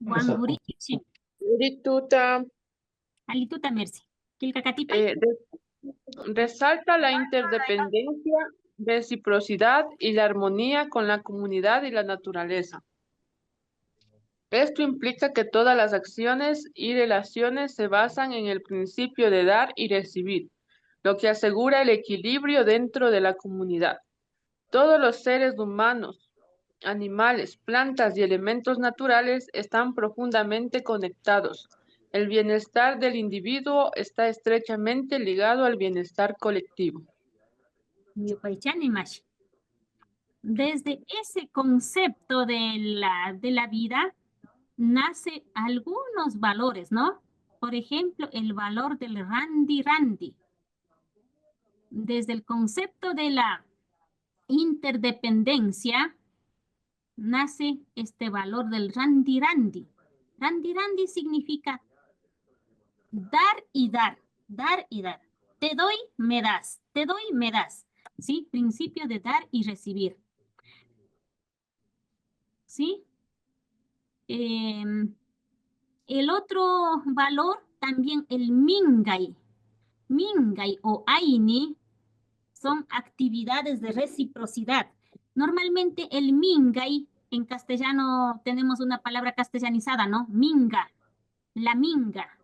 Wangurichikshimi. Alituta Mercy. Kilka Katipay. Resalta la interdependencia, reciprocidad y la armonía con la comunidad y la naturaleza. Esto implica que todas las acciones y relaciones se basan en el principio de dar y recibir, lo que asegura el equilibrio dentro de la comunidad. Todos los seres humanos, animales, plantas y elementos naturales están profundamente conectados. El bienestar del individuo está estrechamente ligado al bienestar colectivo. Desde ese concepto de la vida nace algunos valores, ¿no? Por ejemplo, el valor del randi. desde el concepto de la interdependencia, nace este valor del randirandi. Randirandi significa dar y dar, dar y dar. Te doy, me das, te doy, me das. ¿Sí? Principio de dar y recibir. ¿Sí? El otro valor, también el mingay. Mingay o aini son actividades de reciprocidad. Normalmente el mingay, en castellano tenemos una palabra castellanizada, ¿no? Minga, la minga.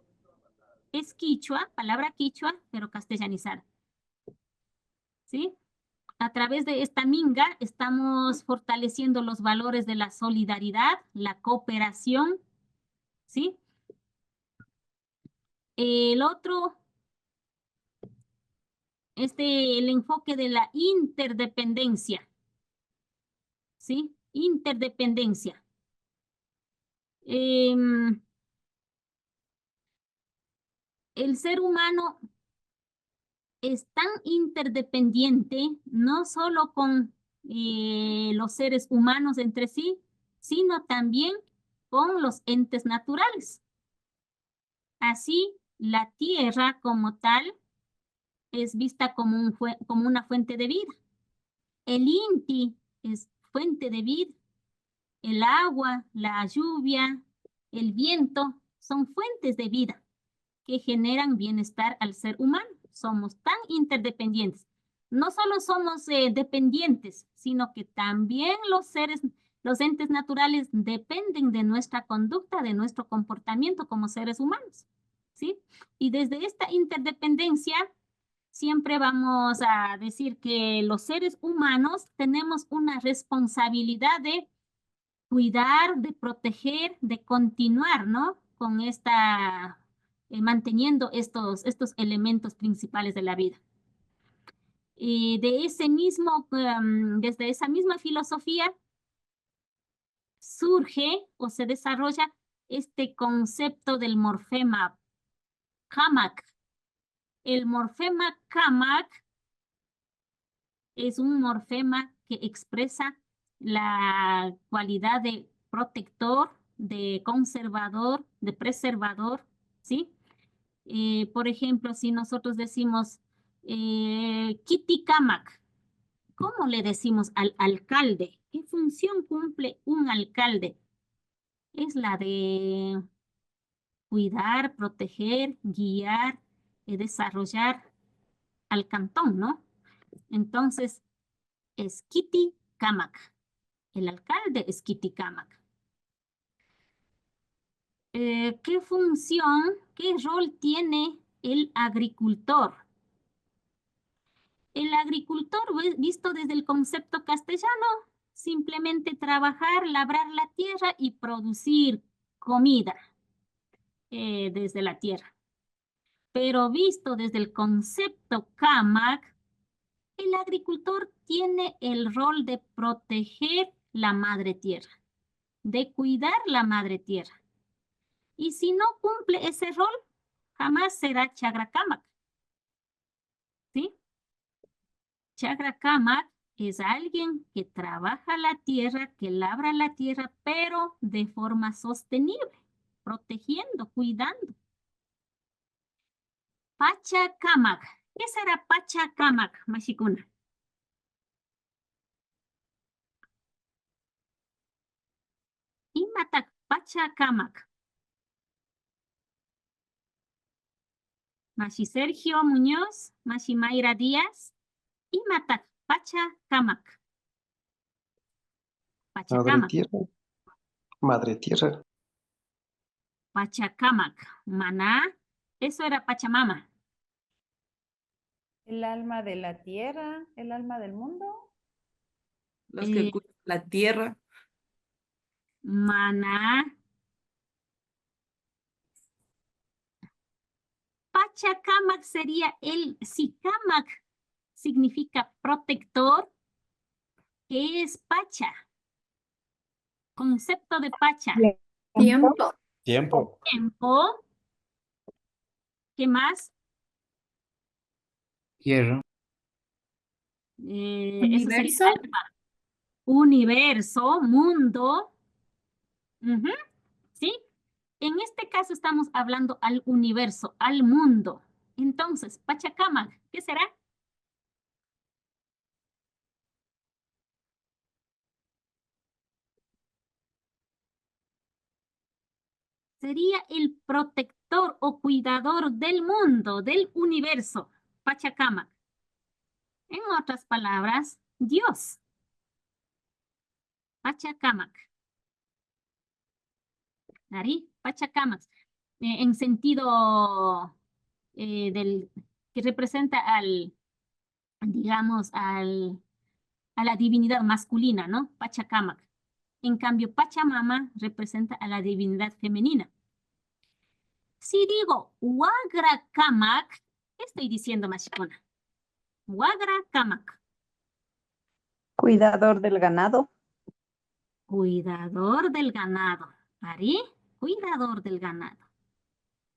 Es quichua, palabra quichua, pero castellanizada. ¿Sí? A través de esta minga estamos fortaleciendo los valores de la solidaridad, la cooperación, ¿sí? El otro, el enfoque de la interdependencia, ¿sí? Interdependencia. El ser humano es tan interdependiente, no solo con los seres humanos entre sí, sino también con los entes naturales. Así, la tierra como tal es vista como, como una fuente de vida. El inti es fuente de vida. El agua, la lluvia, el viento son fuentes de vida que generan bienestar al ser humano. Somos tan interdependientes. No solo somos dependientes, sino que también los entes naturales dependen de nuestra conducta, de nuestro comportamiento como seres humanos, ¿sí? Y desde esta interdependencia, siempre vamos a decir que los seres humanos tenemos una responsabilidad de cuidar, de proteger, de continuar, ¿no? Con manteniendo estos elementos principales de la vida. Y de ese mismo, desde esa misma filosofía surge o se desarrolla este concepto del morfema kamak. El morfema kamak es un morfema que expresa la cualidad de protector, de conservador, de preservador, ¿sí? Por ejemplo, si nosotros decimos Kitikamak, ¿cómo le decimos al alcalde? ¿Qué función cumple un alcalde? Es la de cuidar, proteger, guiar, desarrollar al cantón, ¿no? Entonces, es Kitikamak. El alcalde es Kitikamak. ¿Qué función, qué rol tiene el agricultor? El agricultor, visto desde el concepto castellano, simplemente trabajar, labrar la tierra y producir comida desde la tierra. Pero visto desde el concepto kamak, el agricultor tiene el rol de proteger la madre tierra, de cuidar la madre tierra. Y si no cumple ese rol, jamás será chagrakamak. ¿Sí? Chagrakamak es alguien que trabaja la tierra, que labra la tierra, pero de forma sostenible, protegiendo, cuidando. Pachakamak. ¿Qué será Pachakamak, Mashikuna? Imatak Pachakamak. Mashi Sergio Muñoz, Mashi Mayra Díaz, Imatak Pachakamak. Madre Pachakamak. tierra. Madre tierra. Pachakamak. Maná, eso era Pachamama. El alma de la tierra, el alma del mundo. Los que cuidan la tierra. Maná. Pachakamak sería si Kamak significa protector, ¿qué es Pacha? Concepto de Pacha. Tiempo. Tiempo. Tiempo. ¿Qué más? Tierra. Eso sería Universo. alfa. Universo, mundo. Ujú, ¿sí? En este caso estamos hablando al universo, al mundo. Entonces, Pachacamac, ¿qué será? Sería el protector o cuidador del mundo, del universo, Pachacamac. En otras palabras, Dios, Pachacamac. ¿Ari? Pachacamac. En sentido que representa digamos, a la divinidad masculina, ¿no? Pachacamac. En cambio, Pachamama representa a la divinidad femenina. Si digo Wagracamac, ¿qué estoy diciendo, Mashikona? Wagracamac. Cuidador del ganado. Cuidador del ganado. ¿Ari? Cuidador del ganado.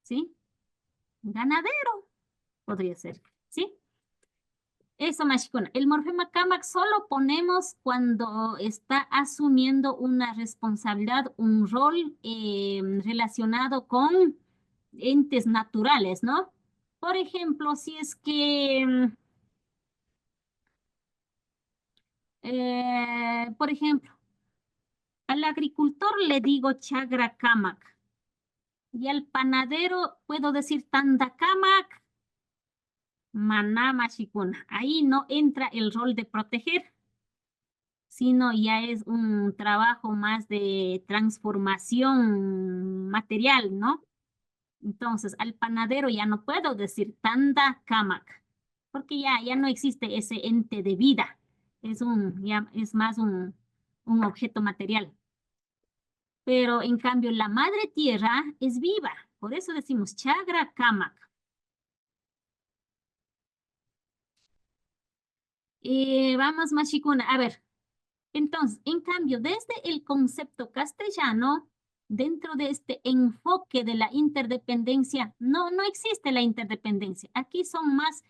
¿Sí? Ganadero. Podría ser. ¿Sí? Eso, Mashikuna. El morfema kamak solo ponemos cuando está asumiendo una responsabilidad, un rol relacionado con entes naturales, ¿no? Por ejemplo, si es que, por ejemplo, al agricultor le digo chagra kamak y al panadero puedo decir tanda kamak, maná mashikuna. Ahí no entra el rol de proteger, sino ya es un trabajo más de transformación material, ¿no? Entonces, al panadero ya no puedo decir tanda kamak, porque ya no existe ese ente de vida. Ya es más un objeto material. Pero en cambio, la madre tierra es viva. Por eso decimos chagra kamak. Vamos, Mashikuna. A ver, entonces, en cambio, desde el concepto castellano, dentro de este enfoque de la interdependencia, no existe la interdependencia. Aquí son más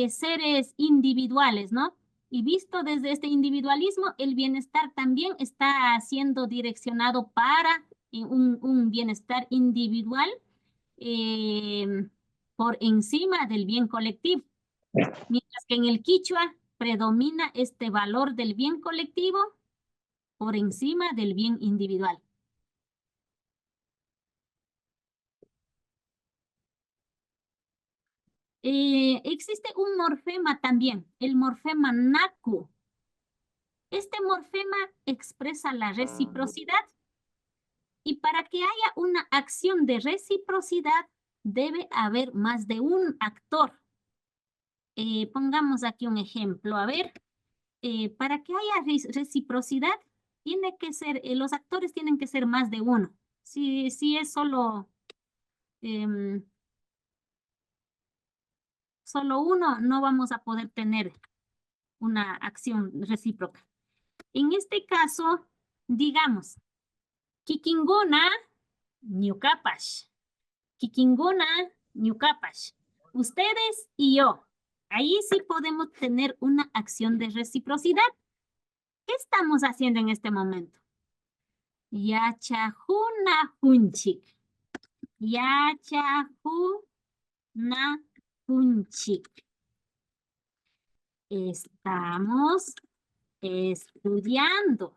seres individuales, ¿no? Y visto desde este individualismo, el bienestar también está siendo direccionado para un bienestar individual por encima del bien colectivo. Mientras que en el Quichua predomina este valor del bien colectivo por encima del bien individual. Existe un morfema también, el morfema naku. Este morfema expresa la reciprocidad y para que haya una acción de reciprocidad debe haber más de un actor. Pongamos aquí un ejemplo. A ver, para que haya reciprocidad, tiene que ser, los actores tienen que ser más de uno. Si es solo uno, no vamos a poder tener una acción recíproca. En este caso, digamos, Kikingona, Ñucapash. Kikingona, Ñucapash. Ustedes y yo. Ahí sí podemos tener una acción de reciprocidad. ¿Qué estamos haciendo en este momento? Yachajuna hunchik. Yachajuna hunchik. Estamos estudiando.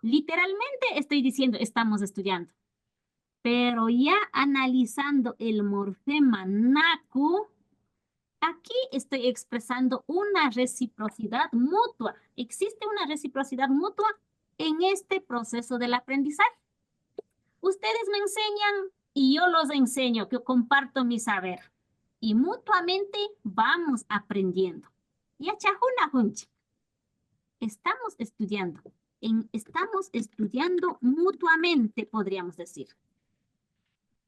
Literalmente estoy diciendo estamos estudiando. Pero ya analizando el morfema naku, aquí estoy expresando una reciprocidad mutua. Existe una reciprocidad mutua en este proceso del aprendizaje. Ustedes me enseñan y yo los enseño, que comparto mi saber. Y mutuamente vamos aprendiendo. Yachajuna hunchik. Estamos estudiando. Estamos estudiando mutuamente, podríamos decir.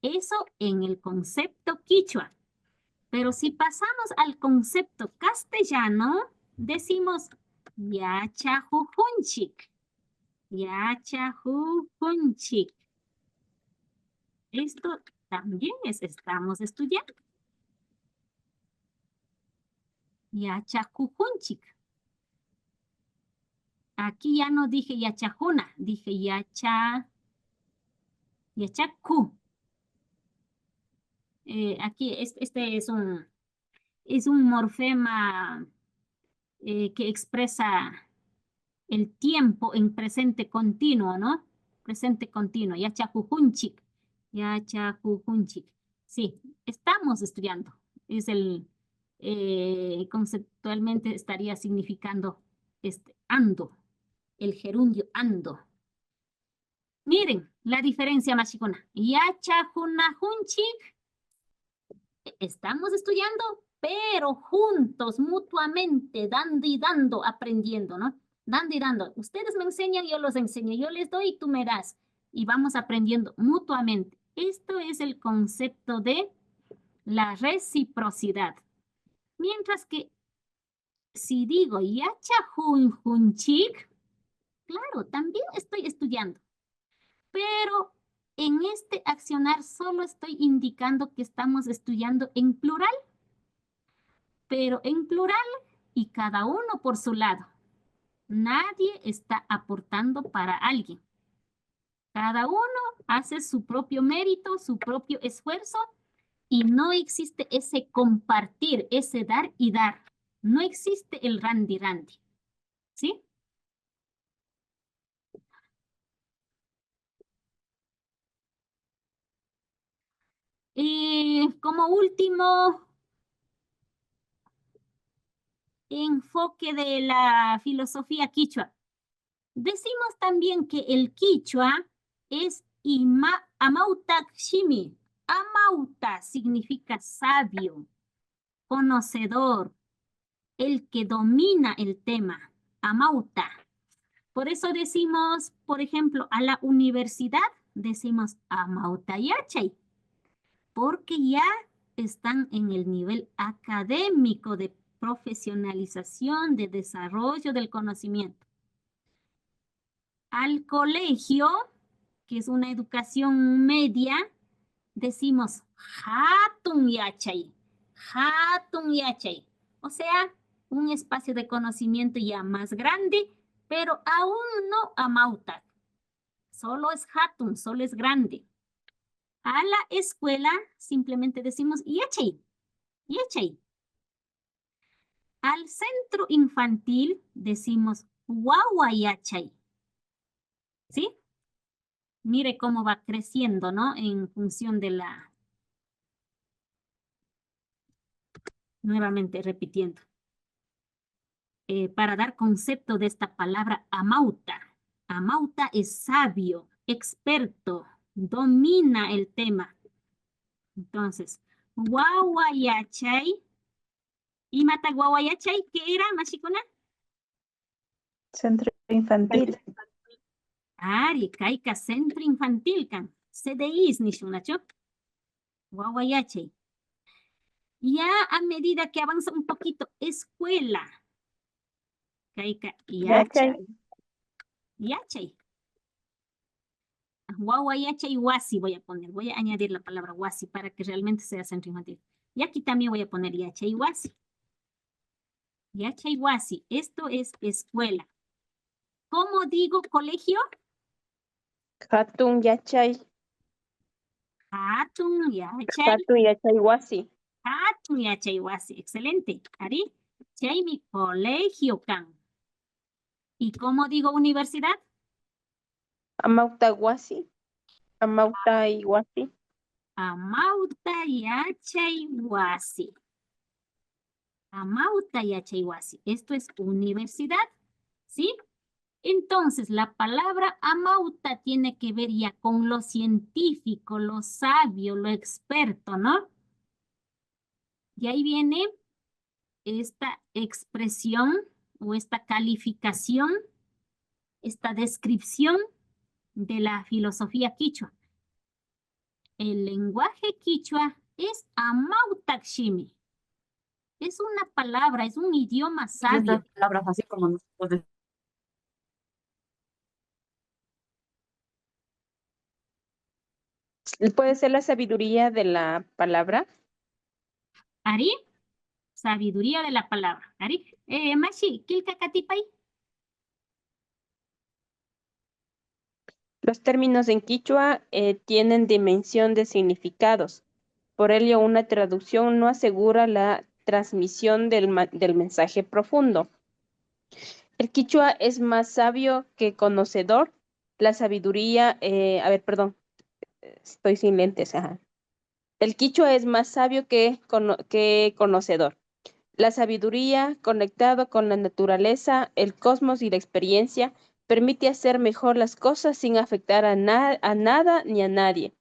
Eso en el concepto quichua. Pero si pasamos al concepto castellano, decimos yachajujunchik. Yachajujunchik. Esto también estamos estudiando. Yachajujunchik. Aquí ya no dije yachajuna, dije yachaku. Aquí este es un morfema que expresa el tiempo en presente continuo, ¿no? Presente continuo, yachajujunchik, yachajujunchik. Sí, estamos estudiando. Es conceptualmente estaría significando ando, el gerundio ando. Miren la diferencia machicona. Yachajunajunchik. Estamos estudiando, pero juntos, mutuamente, dando y dando, aprendiendo, ¿no? Dando y dando. Ustedes me enseñan, yo los enseño. Yo les doy y tú me das. Y vamos aprendiendo mutuamente. Esto es el concepto de la reciprocidad. Mientras que si digo yachajunjunchik, claro, también estoy estudiando. Pero en este accionar solo estoy indicando que estamos estudiando en plural. Pero en plural y cada uno por su lado. Nadie está aportando para alguien. Cada uno hace su propio mérito, su propio esfuerzo y no existe ese compartir, ese dar y dar. No existe el randy-randy. ¿Sí? Como último enfoque de la filosofía quichua. Decimos también que el quichua es amauta shimi. Amauta significa sabio, conocedor, el que domina el tema. Amauta. Por eso decimos, por ejemplo, a la universidad decimos amauta yachay, porque ya están en el nivel académico de profesionalización, de desarrollo del conocimiento. Al colegio, que es una educación media, decimos hatun yachay, o sea, un espacio de conocimiento ya más grande, pero aún no amauta. Solo es hatun, solo es grande. A la escuela simplemente decimos yachay. Al centro infantil decimos wawayachay. ¿Sí? Mire cómo va creciendo, ¿no? En función de la... Nuevamente repitiendo. Para dar concepto de esta palabra amauta. Amauta es sabio, experto, domina el tema. Entonces, wawayachay. ¿Y mata wawayachay? ¿Qué era, machicona? Centro infantil. Ari, kaika centro infantil kan. CDIs nishunacho. Wawayachay. Ya a medida que avanza un poquito, escuela. Kaika yachay. Yachay. Wawayachay wasi voy a poner. Voy a añadir la palabra wasi para que realmente sea centro infantil. Y aquí también voy a poner yachay wasi. Yachay wasi. Esto es escuela. ¿Cómo digo colegio? Hatun yachay. Hatun yachay. Hatun yachay wasi. Hatun yachay wasi. Excelente. Ari, chay mi colegio kan. ¿Y cómo digo universidad? Amauta wasi. Amauta wasi. Amauta yachay wasi. Amauta yachay wasi. Esto es universidad. ¿Sí? Entonces, la palabra amauta tiene que ver ya con lo científico, lo sabio, lo experto, ¿no? Y ahí viene esta expresión o esta calificación, esta descripción de la filosofía quichua. El lenguaje quichua es amautakshimi. Es una palabra, es un idioma sabio. Estas palabras así como nosotros. ¿Puede ser la sabiduría de la palabra? Ari, sabiduría de la palabra. Ari, Mashi, kilka katipay. Los términos en quichua tienen dimensión de significados. Por ello, una traducción no asegura la transmisión del mensaje profundo. El quichua es más sabio que conocedor. La sabiduría, estoy sin lentes, ajá. El quichua es más sabio que conocedor. La sabiduría, conectado con la naturaleza, el cosmos y la experiencia, permite hacer mejor las cosas sin afectar a nada ni a nadie.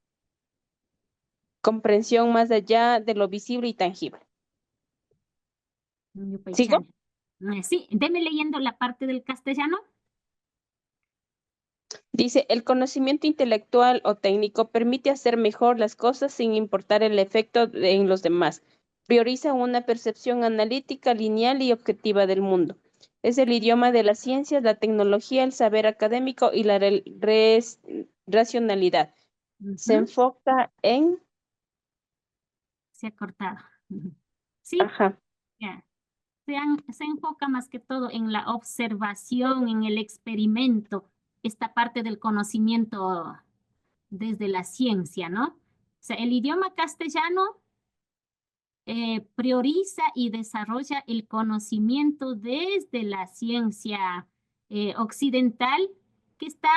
Comprensión más allá de lo visible y tangible. ¿Sigo? Sí, deme leyendo la parte del castellano. Dice, el conocimiento intelectual o técnico permite hacer mejor las cosas sin importar el efecto en los demás. Prioriza una percepción analítica, lineal y objetiva del mundo. Es el idioma de las ciencias, la tecnología, el saber académico y la racionalidad. Se enfoca en... Se ha cortado. Sí. Ajá. Ya. Se enfoca más que todo en la observación, en el experimento, esta parte del conocimiento desde la ciencia, ¿no? O sea, el idioma castellano prioriza y desarrolla el conocimiento desde la ciencia occidental, que está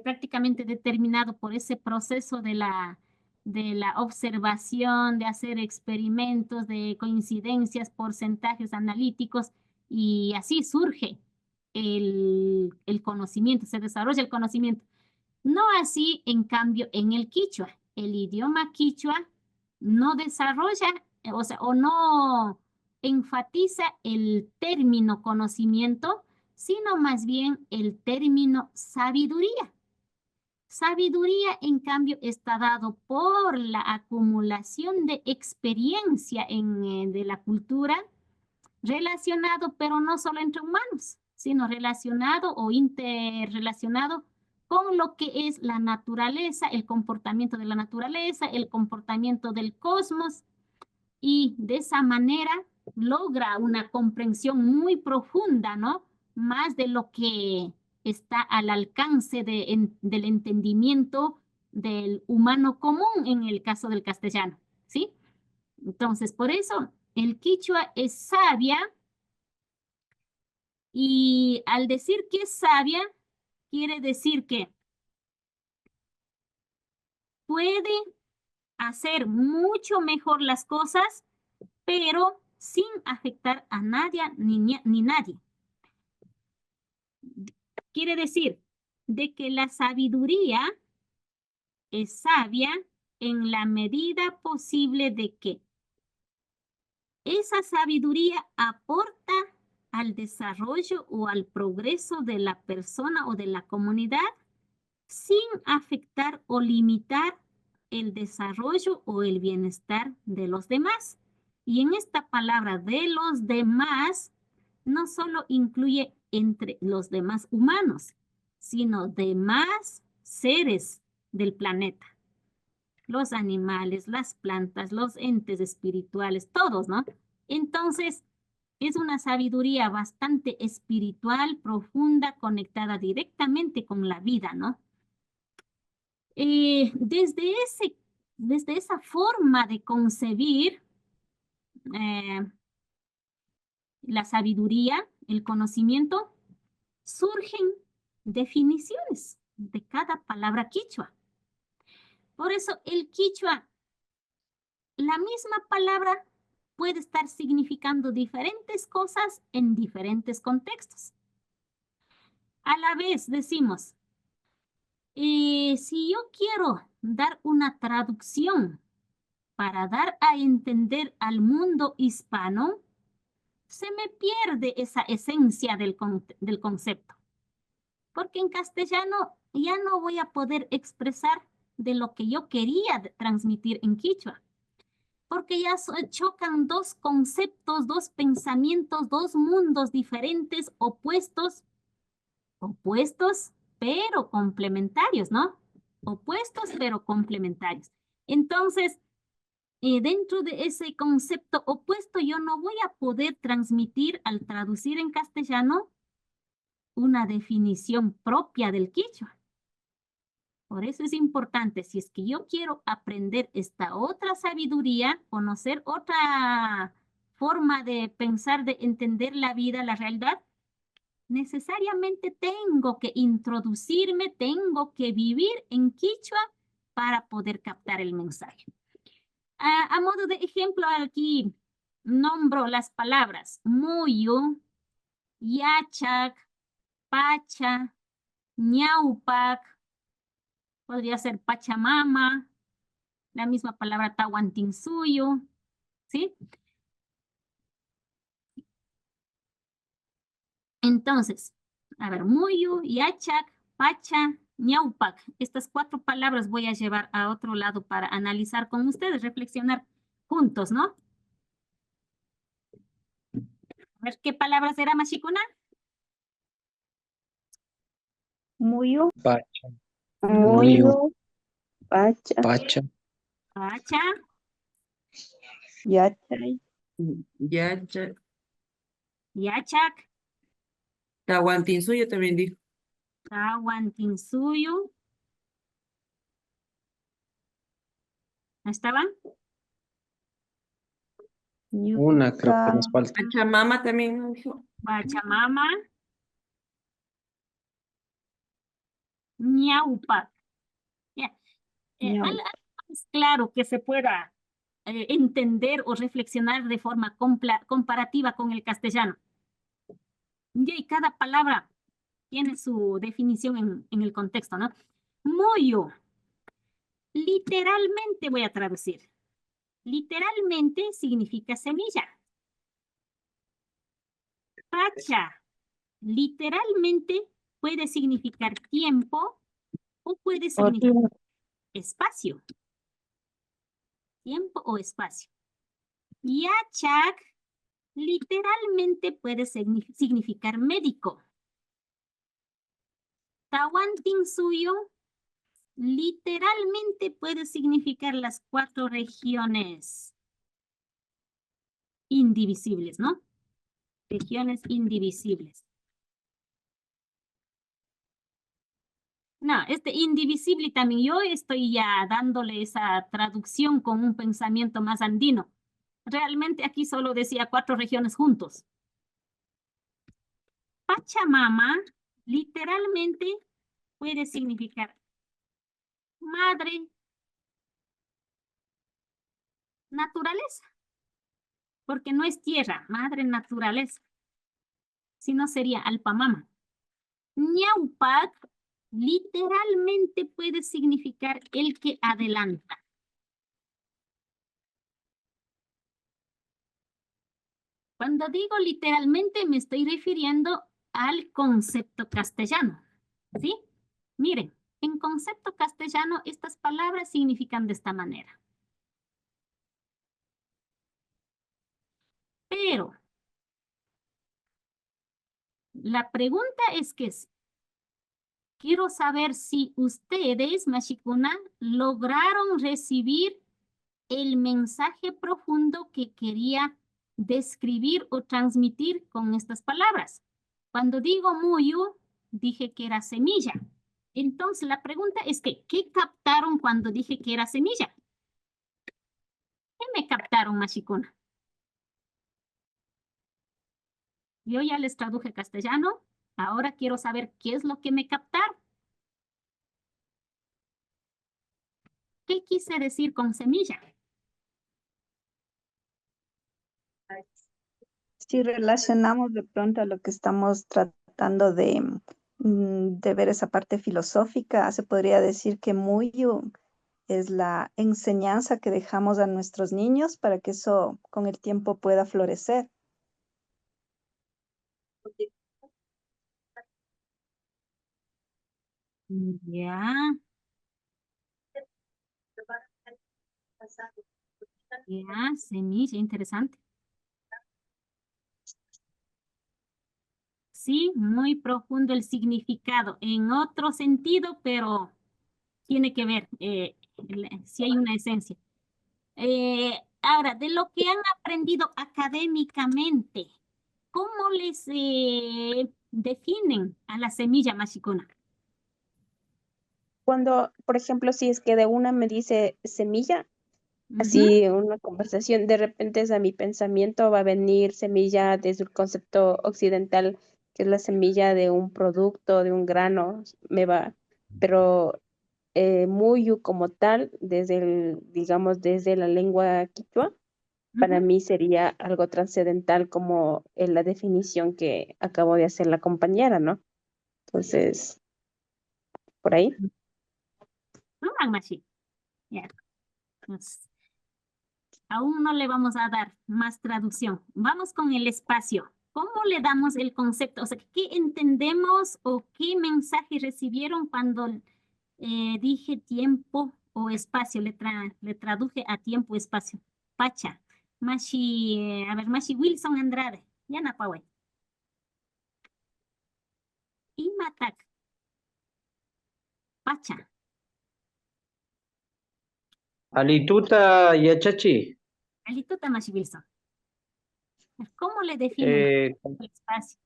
prácticamente determinado por ese proceso de la observación, de hacer experimentos, de coincidencias, porcentajes analíticos, y así surge el conocimiento, se desarrolla el conocimiento. No así, en cambio, en el quichua. El idioma quichua no desarrolla, o no enfatiza el término conocimiento, sino más bien el término sabiduría. Sabiduría, en cambio, está dado por la acumulación de experiencia de la cultura, relacionado, pero no solo entre humanos, sino relacionado o interrelacionado con lo que es la naturaleza, el comportamiento de la naturaleza, el comportamiento del cosmos, y de esa manera logra una comprensión muy profunda, ¿no? Más de lo que está al alcance del entendimiento del humano común en el caso del castellano, ¿sí? Entonces, por eso el quichua es sabia, y al decir que es sabia, quiere decir que puede hacer mucho mejor las cosas, pero sin afectar a nadie ni nadie. Quiere decir de que la sabiduría es sabia en la medida posible de que esa sabiduría aporta al desarrollo o al progreso de la persona o de la comunidad sin afectar o limitar el desarrollo o el bienestar de los demás. Y en esta palabra de los demás, no solo incluye entre los demás humanos, sino demás seres del planeta. Los animales, las plantas, los entes espirituales, todos, ¿no? Entonces, es una sabiduría bastante espiritual, profunda, conectada directamente con la vida, ¿no? Desde esa forma de concebir la sabiduría, el conocimiento, surgen definiciones de cada palabra quichua. Por eso el quichua, la misma palabra puede estar significando diferentes cosas en diferentes contextos. A la vez decimos, si yo quiero dar una traducción para dar a entender al mundo hispano, se me pierde esa esencia del concepto. Porque en castellano ya no voy a poder expresar de lo que yo quería transmitir en quichua. Porque ya chocan dos conceptos, dos pensamientos, dos mundos diferentes, opuestos, pero complementarios, ¿no? Opuestos, pero complementarios. Entonces, dentro de ese concepto opuesto, yo no voy a poder transmitir al traducir en castellano una definición propia del quichua. Por eso es importante, si es que yo quiero aprender esta otra sabiduría, conocer otra forma de pensar, de entender la vida, la realidad, necesariamente tengo que introducirme, tengo que vivir en quichua para poder captar el mensaje. A modo de ejemplo, aquí nombro las palabras muyu, yachak, pacha, ñaupac, podría ser pachamama, la misma palabra tahuantinsuyo, ¿sí? Entonces, a ver, muyu, yachak, pacha, ñaupac. Estas 4 palabras voy a llevar a otro lado para analizar con ustedes, reflexionar juntos, ¿no? A ver, ¿qué palabras era, Mashikuna? Muyo, Pacha. muyo, pacha, Pacha. Pacha, yachay, Yacha. yachak, Tahuantinsuyo también dijo. tahuantinsuyo. ¿Estaban? Una creo que nos falta. Pachamama también nos dijo. Pachamama, ñaupac. Ya. Algo más claro que se pueda entender o reflexionar de forma comparativa con el castellano. Y cada palabra tiene su definición en el contexto, ¿no? Moyo. Literalmente voy a traducir. Literalmente significa semilla. Pacha. Literalmente puede significar tiempo o puede significar espacio. Tiempo o espacio. Yachak literalmente puede significar médico. Tahuantinsuyo literalmente puede significar las 4 regiones indivisibles, ¿no? Regiones indivisibles. No, este indivisible también yo estoy ya dándole esa traducción con un pensamiento más andino. Realmente aquí solo decía 4 regiones juntos. Pachamama literalmente puede significar madre naturaleza, porque no es tierra, madre naturaleza, sino sería alpamama. Ñaupac literalmente puede significar el que adelanta. Cuando digo literalmente me estoy refiriendo al concepto castellano, ¿sí? Miren, en concepto castellano estas palabras significan de esta manera. Pero la pregunta es que quiero saber si ustedes, Mashikuna, lograron recibir el mensaje profundo que quería describir o transmitir con estas palabras. Cuando digo muyu, dije que era semilla. Entonces la pregunta es que, ¿qué captaron cuando dije que era semilla? ¿Qué me captaron, Mashikuna? Yo ya les traduje castellano, ahora quiero saber qué es lo que me captaron. ¿Qué quise decir con semilla? Si relacionamos de pronto a lo que estamos tratando de ver esa parte filosófica, se podría decir que muyu es la enseñanza que dejamos a nuestros niños para que eso con el tiempo pueda florecer. Ya. Ya, semilla, interesante. Sí, muy profundo el significado, en otro sentido, pero tiene que ver, si hay una esencia. Ahora, de lo que han aprendido académicamente, ¿cómo les definen a la semilla mashikuna? cuando, por ejemplo, si es que de una me dice semilla, Ujú. así una conversación, de repente a mi pensamiento va a venir semilla desde el concepto occidental, que es la semilla de un producto, de un grano, pero muyu como tal, desde digamos, desde la lengua quichua, para Ujú. mí sería algo trascendental como la definición que acabo de hacer la compañera, ¿no? Entonces, por ahí. Mashi. Ya. Pues, aún no le vamos a dar más traducción. Vamos con el espacio. ¿Cómo le damos el concepto? O sea, ¿qué entendemos o qué mensaje recibieron cuando dije tiempo o espacio? Le traduje a tiempo, espacio. Pacha. Mashi, a ver, Mashi Wilson Andrade. Yana Pawe. Y Matak. Pacha. Alituta Yachachi. Alituta Mashi Wilson. ¿Cómo le definen el espacio?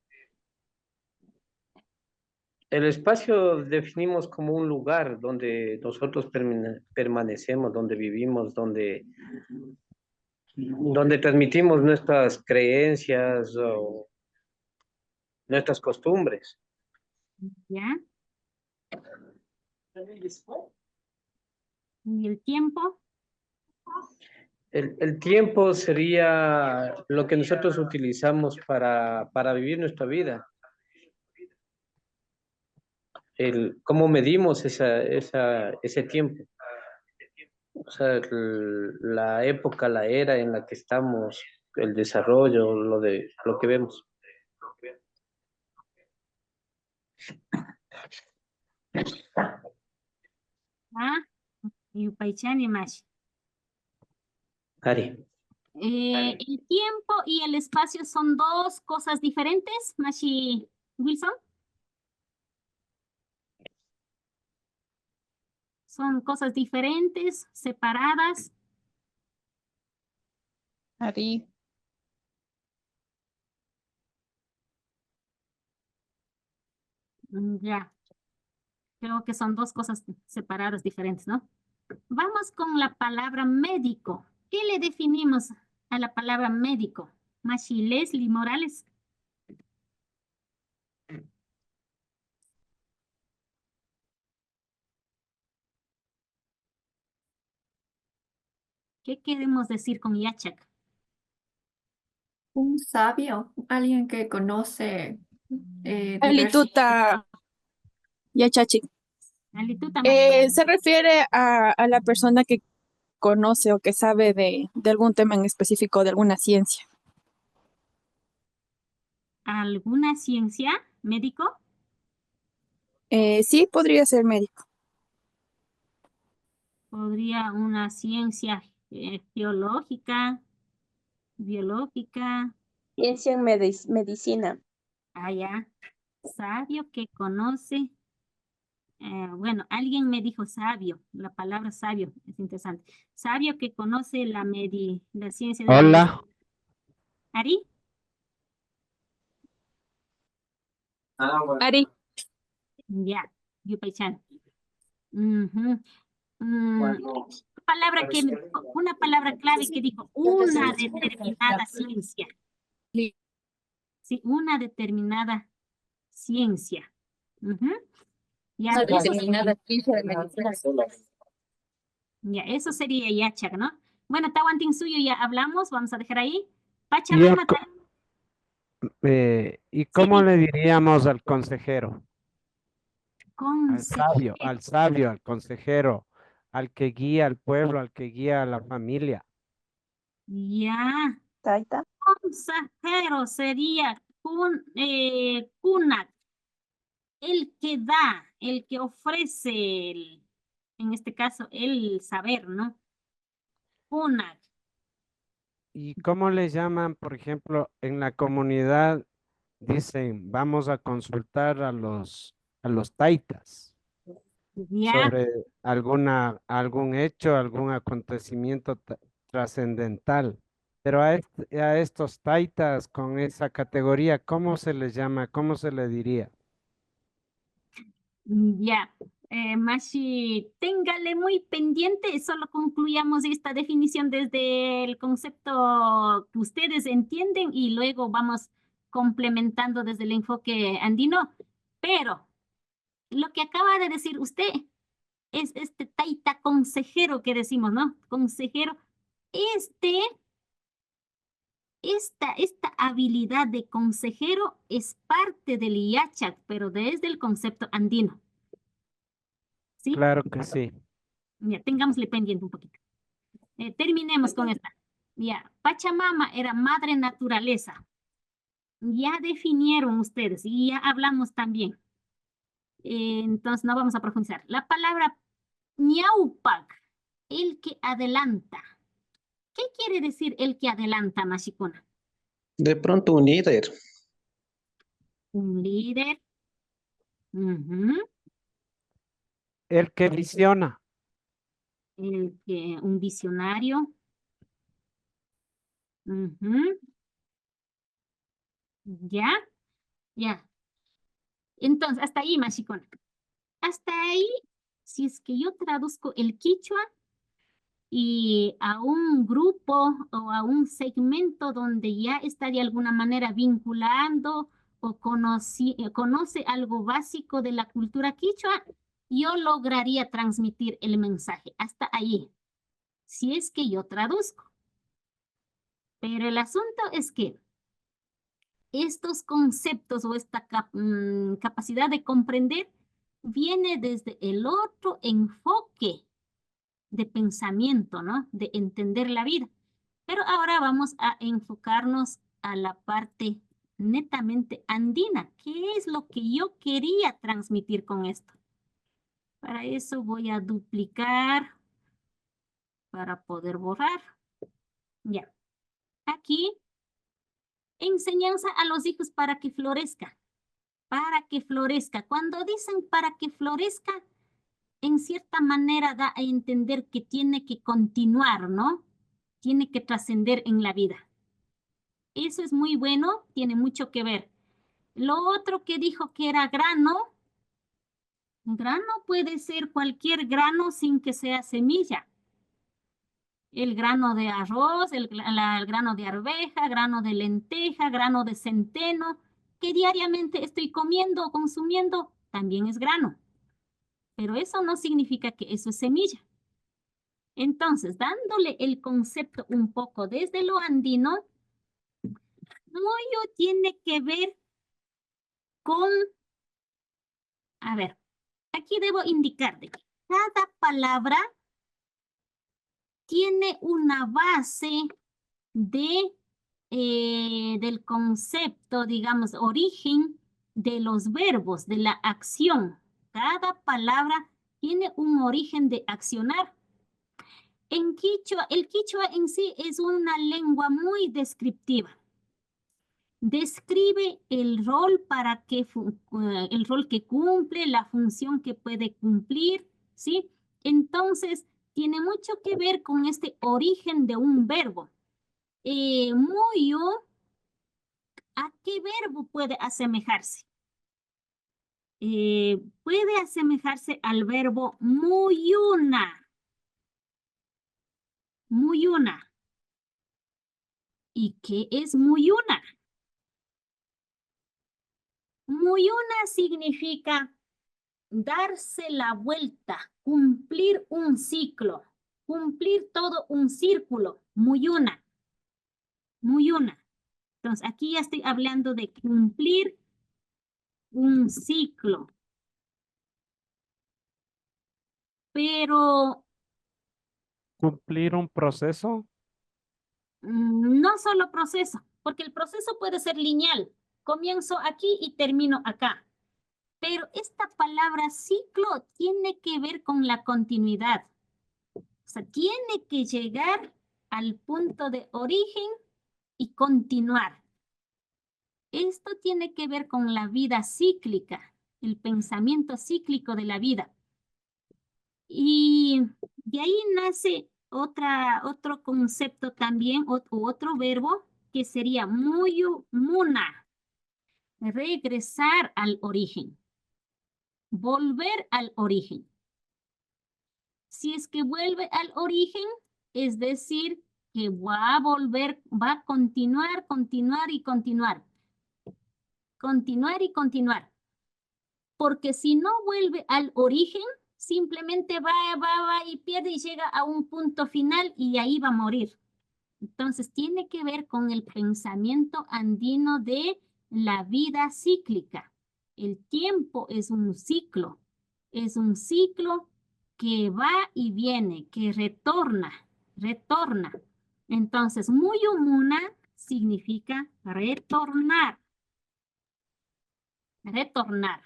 El espacio definimos como un lugar donde nosotros permanecemos, donde vivimos, donde transmitimos nuestras creencias o nuestras costumbres. ¿Ya? ¿Y el tiempo? El tiempo sería lo que nosotros utilizamos para vivir nuestra vida. Cómo medimos ese tiempo. O sea, la época, la era en la que estamos, el desarrollo, lo que vemos. Ah, y Upaychani Mashi. Ari. El tiempo y el espacio son dos cosas diferentes, Mashi Wilson. Son cosas diferentes, separadas. Ari. Ya. Creo que son dos cosas separadas, diferentes, ¿no? Vamos con la palabra médico. ¿Qué le definimos a la palabra médico? Mashi Leslie Morales. ¿Qué queremos decir con Yachak? Un sabio, alguien que conoce Alituta Yachachi. Alituta Se refiere a la persona que conoce o que sabe de algún tema en específico, de alguna ciencia. ¿Alguna ciencia médico? Sí, podría ser médico. Podría una ciencia geológica, biológica. Ciencia en medicina. Ah, ya. Sabio que conoce. Bueno, alguien me dijo sabio. La palabra sabio es interesante. Sabio que conoce la ciencia de la medicina. Hola. ¿Ari? Ari. Ya, Yupaychan. Una palabra clave que dijo una determinada ciencia. Sí, una determinada ciencia. Ya, Una eso determinada ciencia de medicina. ya, eso sería Yachak, ¿no? Bueno, Tawantin suyo ya hablamos, vamos a dejar ahí. ¿Y, Pachamama, ¿y cómo le diríamos al consejero? consejero. Al sabio, al consejero, al que guía al pueblo, al que guía a la familia. Ya. Taita. Consejero sería Kunat, el que da, el que ofrece, en este caso, el saber, ¿no? Kunat. ¿Y cómo le llaman, por ejemplo, en la comunidad? Dicen, vamos a consultar a los taitas Ya. sobre algún hecho, algún acontecimiento trascendental. Pero a estos taitas con esa categoría, ¿cómo se les llama? ¿Cómo se le diría? Ya. Mashi, téngale muy pendiente, solo concluyamos esta definición desde el concepto que ustedes entienden y luego vamos complementando desde el enfoque andino. Pero lo que acaba de decir usted es este taita consejero que decimos, ¿no? Consejero. Esta habilidad de consejero es parte del IACHAC, pero desde el concepto andino. ¿Sí? Claro que sí. Ya, tengámosle pendiente un poquito. Terminemos con esta. Ya, Pachamama era madre naturaleza. Ya definieron ustedes y ya hablamos también. Entonces no vamos a profundizar. La palabra ñaupac, el que adelanta. ¿Qué quiere decir el que adelanta, Mashikuna? De pronto un líder. Un líder. Ujú. El que visiona. Un visionario. Ujú. ¿Ya? Ya. Entonces, hasta ahí, Mashikuna. Hasta ahí, si es que yo traduzco el quichua y a un grupo o a un segmento donde ya está de alguna manera vinculando o conoce algo básico de la cultura quichua, yo lograría transmitir el mensaje. Hasta ahí, si es que yo traduzco. Pero el asunto es que estos conceptos o esta capacidad de comprender viene desde el otro enfoque de pensamiento, ¿no? De entender la vida. Pero ahora vamos a enfocarnos a la parte netamente andina. ¿Qué es lo que yo quería transmitir con esto? Para eso voy a duplicar para poder borrar. Ya. Aquí, enseñanza a los hijos para que florezca. Para que florezca. Cuando dicen para que florezca, en cierta manera da a entender que tiene que continuar, ¿no? Tiene que trascender en la vida. Eso es muy bueno, tiene mucho que ver. Lo otro que dijo que era grano puede ser cualquier grano sin que sea semilla. El grano de arroz, el grano de arveja, grano de lenteja, grano de centeno, que diariamente estoy comiendo o consumiendo, también es grano. Pero eso no significa que eso es semilla. Entonces, dándole el concepto un poco desde lo andino, moyo tiene que ver con, a ver, aquí debo indicar de que cada palabra tiene una base del concepto, digamos, origen de los verbos, de la acción. Cada palabra tiene un origen de accionar. En quichua, el quichua en sí es una lengua muy descriptiva. Describe el rol el rol que cumple, la función que puede cumplir, ¿sí? Entonces, tiene mucho que ver con este origen de un verbo. Muyo, ¿a qué verbo puede asemejarse? Puede asemejarse al verbo muyuna. Muyuna. ¿Y qué es muyuna? Muyuna significa darse la vuelta, cumplir un ciclo, cumplir todo un círculo, muyuna. Muyuna. Entonces, aquí ya estoy hablando de cumplir un ciclo. Pero ¿Cumplir un proceso? No solo proceso, porque el proceso puede ser lineal. Comienzo aquí y termino acá. Pero esta palabra ciclo tiene que ver con la continuidad. O sea, tiene que llegar al punto de origen y continuar. Esto tiene que ver con la vida cíclica, el pensamiento cíclico de la vida. Y de ahí nace otro concepto también, otro verbo, que sería muyu muna, regresar al origen. volver al origen. Si es que vuelve al origen, es decir, que va a volver, va a continuar, continuar y continuar. Continuar y continuar. Porque si no vuelve al origen, simplemente va y pierde y llega a un punto final y ahí va a morir. Entonces, tiene que ver con el pensamiento andino de la vida cíclica. El tiempo es un ciclo que va y viene, que retorna. Entonces, muy humana significa retornar. Retornar.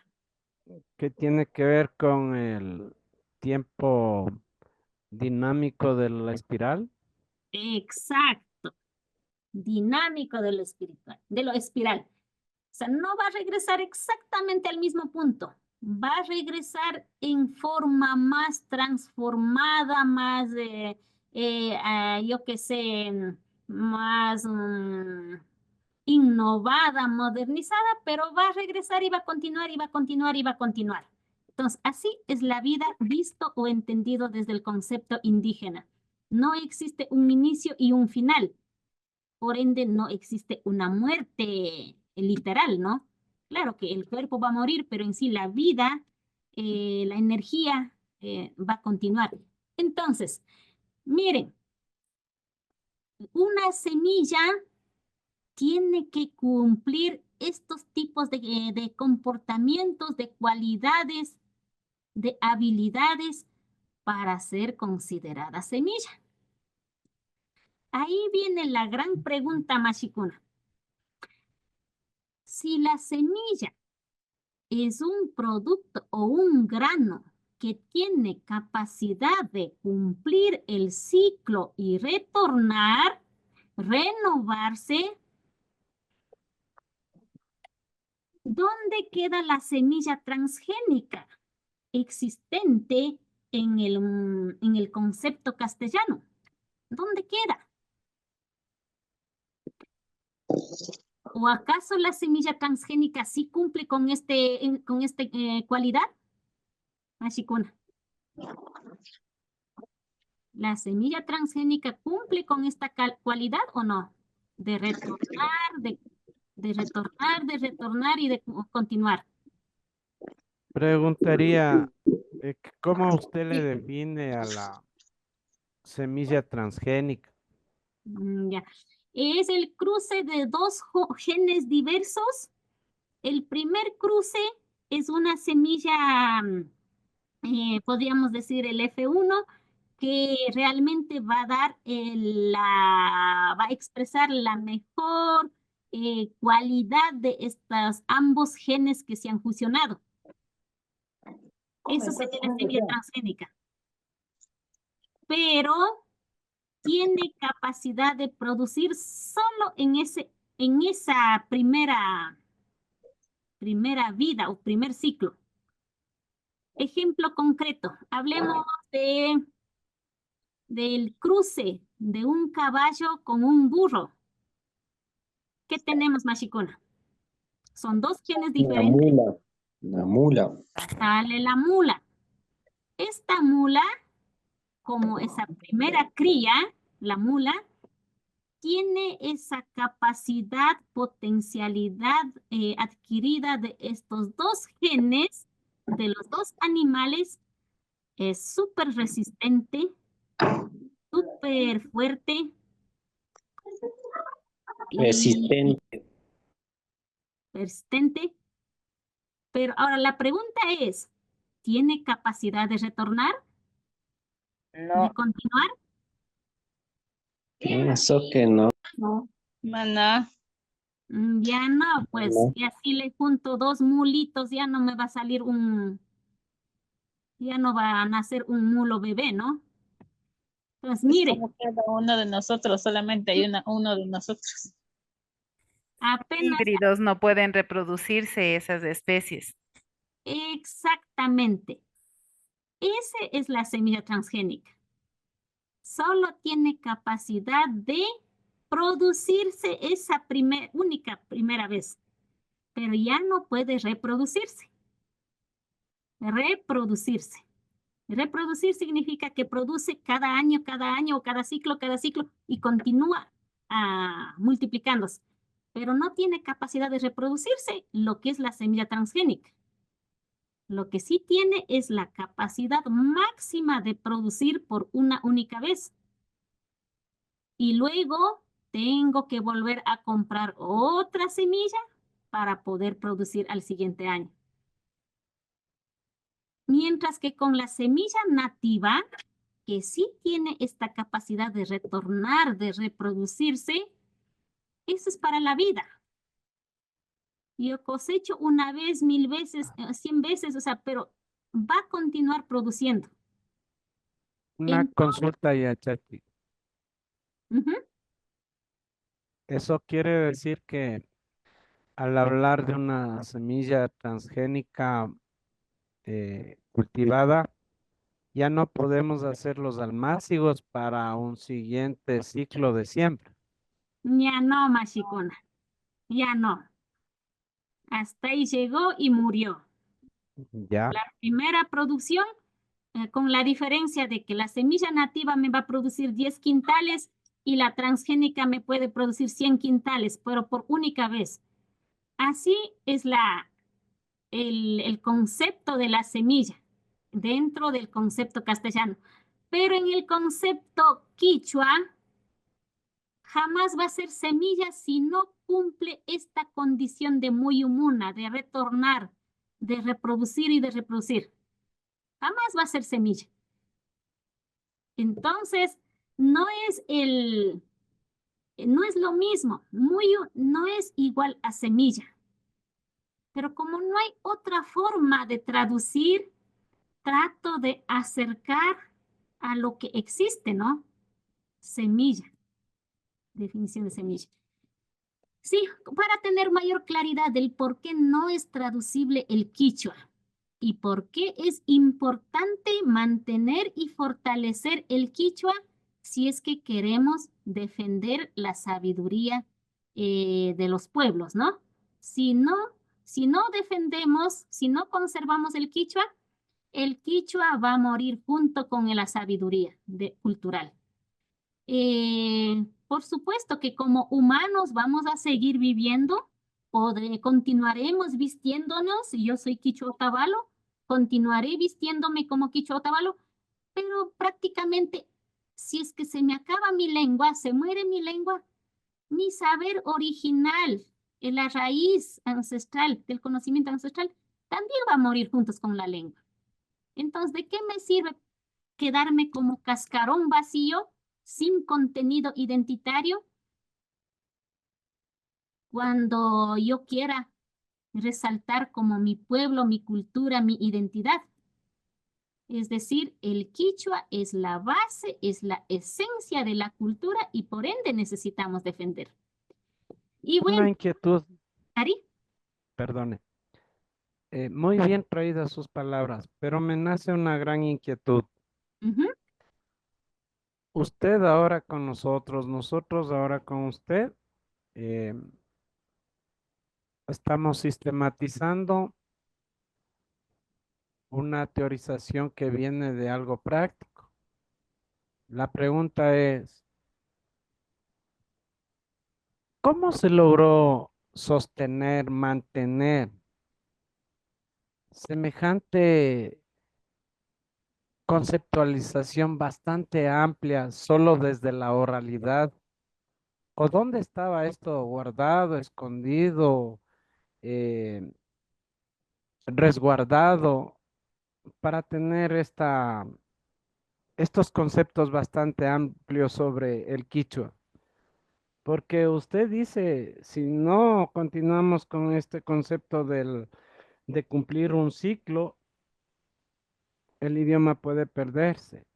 ¿Qué tiene que ver con el tiempo dinámico de la espiral? Exacto. Dinámico de lo espiritual, de lo espiral. O sea, no va a regresar exactamente al mismo punto. Va a regresar en forma más transformada, más, yo qué sé, más innovada, modernizada, pero va a regresar y va a continuar y va a continuar y va a continuar. Entonces, así es la vida visto o entendido desde el concepto indígena. No existe un inicio y un final. Por ende, no existe una muerte literal, ¿no? Claro que el cuerpo va a morir, pero en sí la vida, la energía va a continuar. Entonces, miren, una semilla tiene que cumplir estos tipos de comportamientos, de cualidades, de habilidades para ser considerada semilla. Ahí viene la gran pregunta, Mashikuna. Si la semilla es un producto o un grano que tiene capacidad de cumplir el ciclo y retornar, renovarse, ¿dónde queda la semilla transgénica existente en el concepto castellano? ¿Dónde queda? ¿O acaso la semilla transgénica sí cumple con este cualidad? Mashikuna. ¿La semilla transgénica cumple con esta cualidad o no? De retornar, de retornar y de continuar. Preguntaría, ¿cómo usted le define a la semilla transgénica? Ya. Es el cruce de dos genes diversos. El primer cruce es una semilla, podríamos decir el F1, que realmente va a dar va a expresar la mejor cualidad de estos ambos genes que se han fusionado. Eso sería la semilla transgénica. Pero tiene capacidad de producir solo en esa primera vida o primer ciclo. Ejemplo concreto, hablemos del cruce de un caballo con un burro. ¿Qué tenemos, Mashikuna? Son dos genes diferentes. La mula. Sale la mula. Esta mula, como esa primera cría, la mula, tiene esa capacidad, potencialidad adquirida de estos dos genes, de los dos animales, es súper resistente, súper fuerte. Resistente. Persistente. Pero ahora la pregunta es, ¿tiene capacidad de retornar? No. ¿De continuar? Eso que no. No. Maná. Ya no, pues, No. y así le junto dos mulitos, ya no me va a salir ya no va a nacer un mulo bebé, ¿no? Entonces, mire. Como cada uno de nosotros, solamente hay uno de nosotros. Apenas. Híbridos no pueden reproducirse esas especies. Exactamente. Esa es la semilla transgénica. Solo tiene capacidad de producirse esa única primera vez, pero ya no puede reproducirse. Reproducirse. Reproducir significa que produce cada año, o cada ciclo, y continúa multiplicándose. Pero no tiene capacidad de reproducirse lo que es la semilla transgénica. Lo que sí tiene es la capacidad máxima de producir por una única vez. Y luego tengo que volver a comprar otra semilla para poder producir al siguiente año. Mientras que con la semilla nativa, que sí tiene esta capacidad de retornar, de reproducirse, eso es para la vida. Yo cosecho una vez, 1000 veces, 100 veces, o sea, pero va a continuar produciendo. Una consulta ya, Chachi. Ujú. Eso quiere decir que al hablar de una semilla transgénica cultivada, ya no podemos hacer los almácigos para un siguiente ciclo de siembra. Ya no, Mashikuna, ya no. Hasta ahí llegó y murió. Ya. La primera producción, con la diferencia de que la semilla nativa me va a producir 10 quintales y la transgénica me puede producir 100 quintales, pero por única vez. Así es el concepto de la semilla dentro del concepto castellano. Pero en el concepto quichua, jamás va a ser semilla si no cumple esta condición de muy humana, de retornar, de reproducir y de reproducir. Jamás va a ser semilla. Entonces, no es lo mismo, no es igual a semilla. Pero como no hay otra forma de traducir, trato de acercar a lo que existe, ¿no? Semilla. Definición de semilla. Sí, para tener mayor claridad del por qué no es traducible el quichua y por qué es importante mantener y fortalecer el quichua si es que queremos defender la sabiduría de los pueblos, ¿no? Si no defendemos, si no conservamos el quichua va a morir junto con la sabiduría cultural. Por supuesto que como humanos vamos a seguir viviendo, continuaremos vistiéndonos, yo soy quichua otavalo, continuaré vistiéndome como quichua otavalo, pero prácticamente si es que se me acaba mi lengua, se muere mi lengua, mi saber original, la raíz ancestral, del conocimiento ancestral, también va a morir juntos con la lengua. Entonces, ¿de qué me sirve quedarme como cascarón vacío, sin contenido identitario, cuando yo quiera resaltar como mi pueblo, mi cultura, mi identidad? Es decir, el quichua es la base, es la esencia de la cultura y por ende necesitamos defender. Y bueno, una inquietud. Ari. Perdone. Muy bien traídas sus palabras, pero me nace una gran inquietud. Usted ahora con nosotros ahora con usted, estamos sistematizando una teorización que viene de algo práctico. La pregunta es, ¿cómo se logró sostener, mantener semejante conceptualización bastante amplia solo desde la oralidad? ¿O dónde estaba esto guardado, escondido, resguardado para tener estos conceptos bastante amplios sobre el quichua? Porque usted dice, si no continuamos con este concepto de cumplir un ciclo, el idioma puede perderse.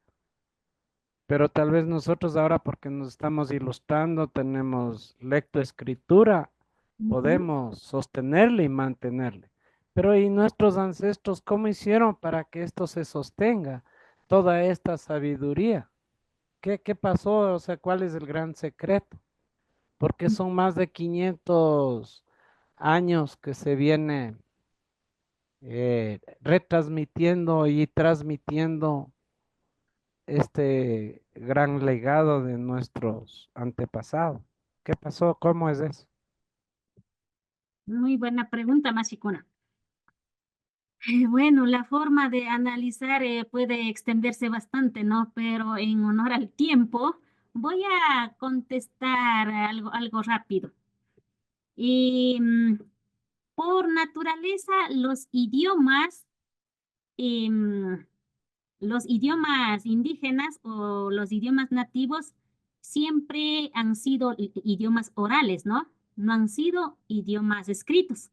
Pero tal vez nosotros ahora, porque nos estamos ilustrando, tenemos lectoescritura, podemos sostenerle y mantenerle. Pero ¿y nuestros ancestros cómo hicieron para que esto se sostenga? Toda esta sabiduría. ¿Qué pasó? O sea, ¿cuál es el gran secreto? Porque son más de 500 años que se viene retransmitiendo y transmitiendo este gran legado de nuestros antepasados. ¿Qué pasó? ¿Cómo es eso? Muy buena pregunta, Mashikuna. Bueno, la forma de analizar puede extenderse bastante, ¿no? Pero en honor al tiempo, voy a contestar algo rápido. Y por naturaleza, los idiomas indígenas o los idiomas nativos siempre han sido idiomas orales, ¿no? No han sido idiomas escritos.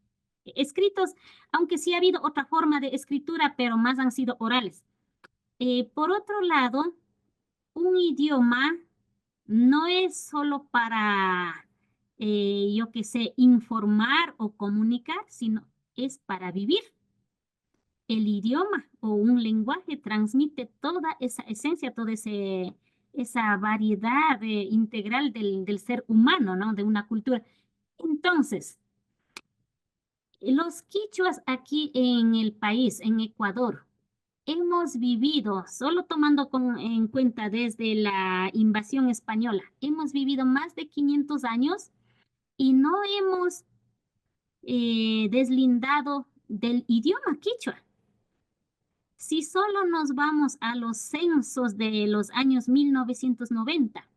Escritos, aunque sí ha habido otra forma de escritura, pero más han sido orales. Por otro lado, un idioma no es solo para, yo qué sé, informar o comunicar, sino es para vivir. El idioma o un lenguaje transmite toda esa esencia, toda esa variedad integral del ser humano, ¿no? De una cultura. Entonces, los quichuas aquí en el país, en Ecuador, hemos vivido, solo tomando en cuenta desde la invasión española, hemos vivido más de 500 años y no hemos deslindado del idioma quichua. Si solo nos vamos a los censos de los años 1990,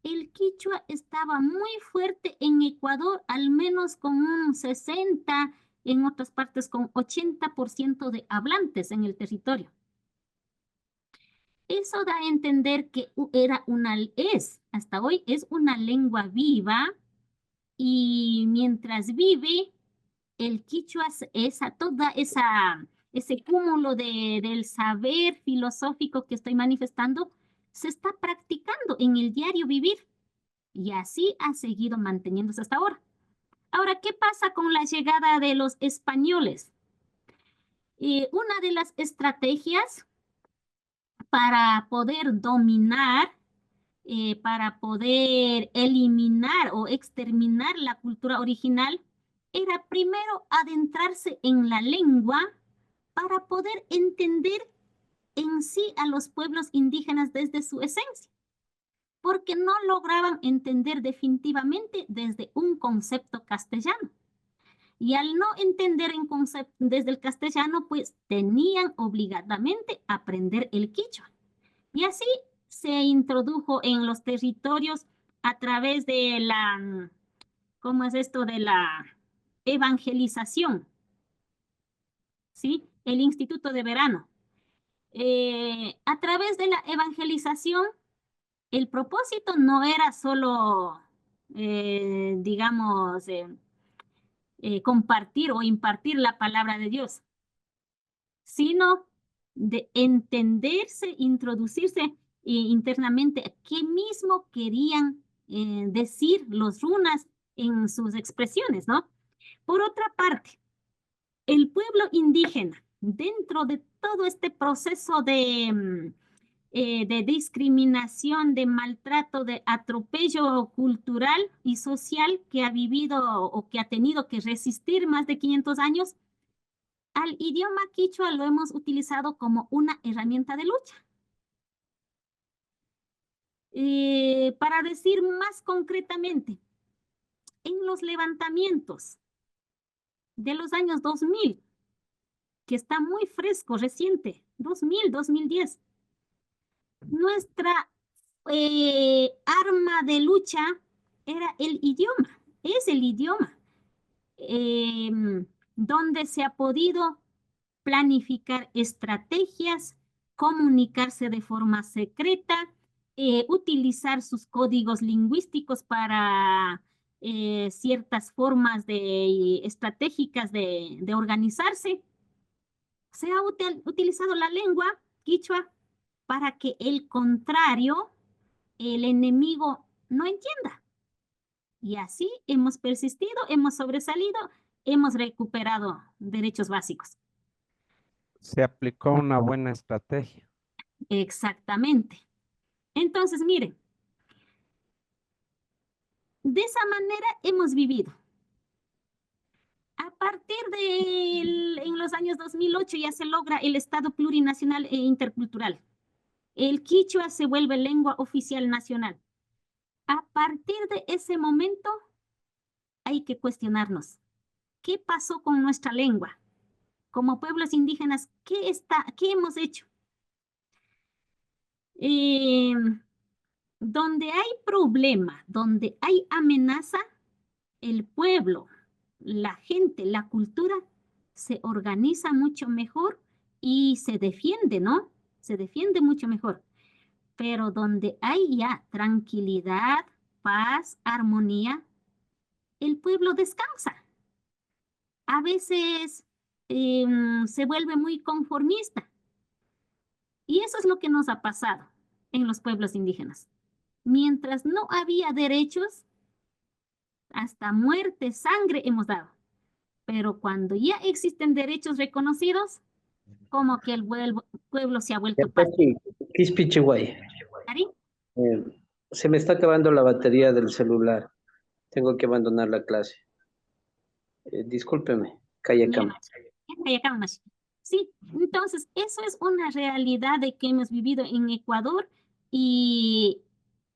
el quichua estaba muy fuerte en Ecuador, al menos con un 60, en otras partes con 80% de hablantes en el territorio. Eso da a entender que hasta hoy es una lengua viva y mientras vive, el quichua ese cúmulo del saber filosófico que estoy manifestando se está practicando en el diario vivir y así ha seguido manteniéndose hasta ahora. Ahora, ¿qué pasa con la llegada de los españoles? Una de las estrategias para poder dominar, para poder eliminar o exterminar la cultura original, era primero adentrarse en la lengua para poder entender en sí a los pueblos indígenas desde su esencia, porque no lograban entender definitivamente desde un concepto castellano. Y al no entender desde el castellano, pues tenían obligadamente aprender el quichua. Y así se introdujo en los territorios a través de ¿cómo es esto? De la evangelización, ¿sí? El Instituto de Verano. A través de la evangelización, el propósito no era solo, digamos, compartir o impartir la palabra de Dios, sino de entenderse, introducirse internamente qué mismo querían decir los runas en sus expresiones, ¿no? Por otra parte, el pueblo indígena, dentro de todo este proceso de discriminación, de maltrato, de atropello cultural y social que ha vivido o que ha tenido que resistir más de 500 años, al idioma quichua lo hemos utilizado como una herramienta de lucha. Para decir más concretamente, en los levantamientos de los años 2000, que está muy fresco, reciente, 2000, 2010, nuestra arma de lucha era el idioma, es el idioma, donde se ha podido planificar estrategias, comunicarse de forma secreta, utilizar sus códigos lingüísticos para ciertas formas estratégicas de organizarse. Se ha utilizado la lengua quichua para que el contrario, el enemigo, no entienda. Y así hemos persistido, hemos sobresalido, hemos recuperado derechos básicos. Se aplicó una buena estrategia. Exactamente. Entonces, miren, de esa manera hemos vivido. A partir en los años 2008 ya se logra el Estado plurinacional e intercultural. El quichua se vuelve lengua oficial nacional. A partir de ese momento hay que cuestionarnos. ¿Qué pasó con nuestra lengua? Como pueblos indígenas, ¿qué hemos hecho? Donde hay problema, donde hay amenaza, el pueblo, la gente, la cultura se organiza mucho mejor y se defiende, ¿no? Se defiende mucho mejor. Pero donde hay ya tranquilidad, paz, armonía, el pueblo descansa. A veces se vuelve muy conformista. Y eso es lo que nos ha pasado en los pueblos indígenas. Mientras no había derechos, hasta muerte, sangre hemos dado. Pero cuando ya existen derechos reconocidos, como que el pueblo se ha vuelto paz. Quispichihuay. ¿Ari? Se me está acabando la batería del celular. Tengo que abandonar la clase. Discúlpeme, Cayacama. Sí, entonces eso es una realidad de que hemos vivido en Ecuador y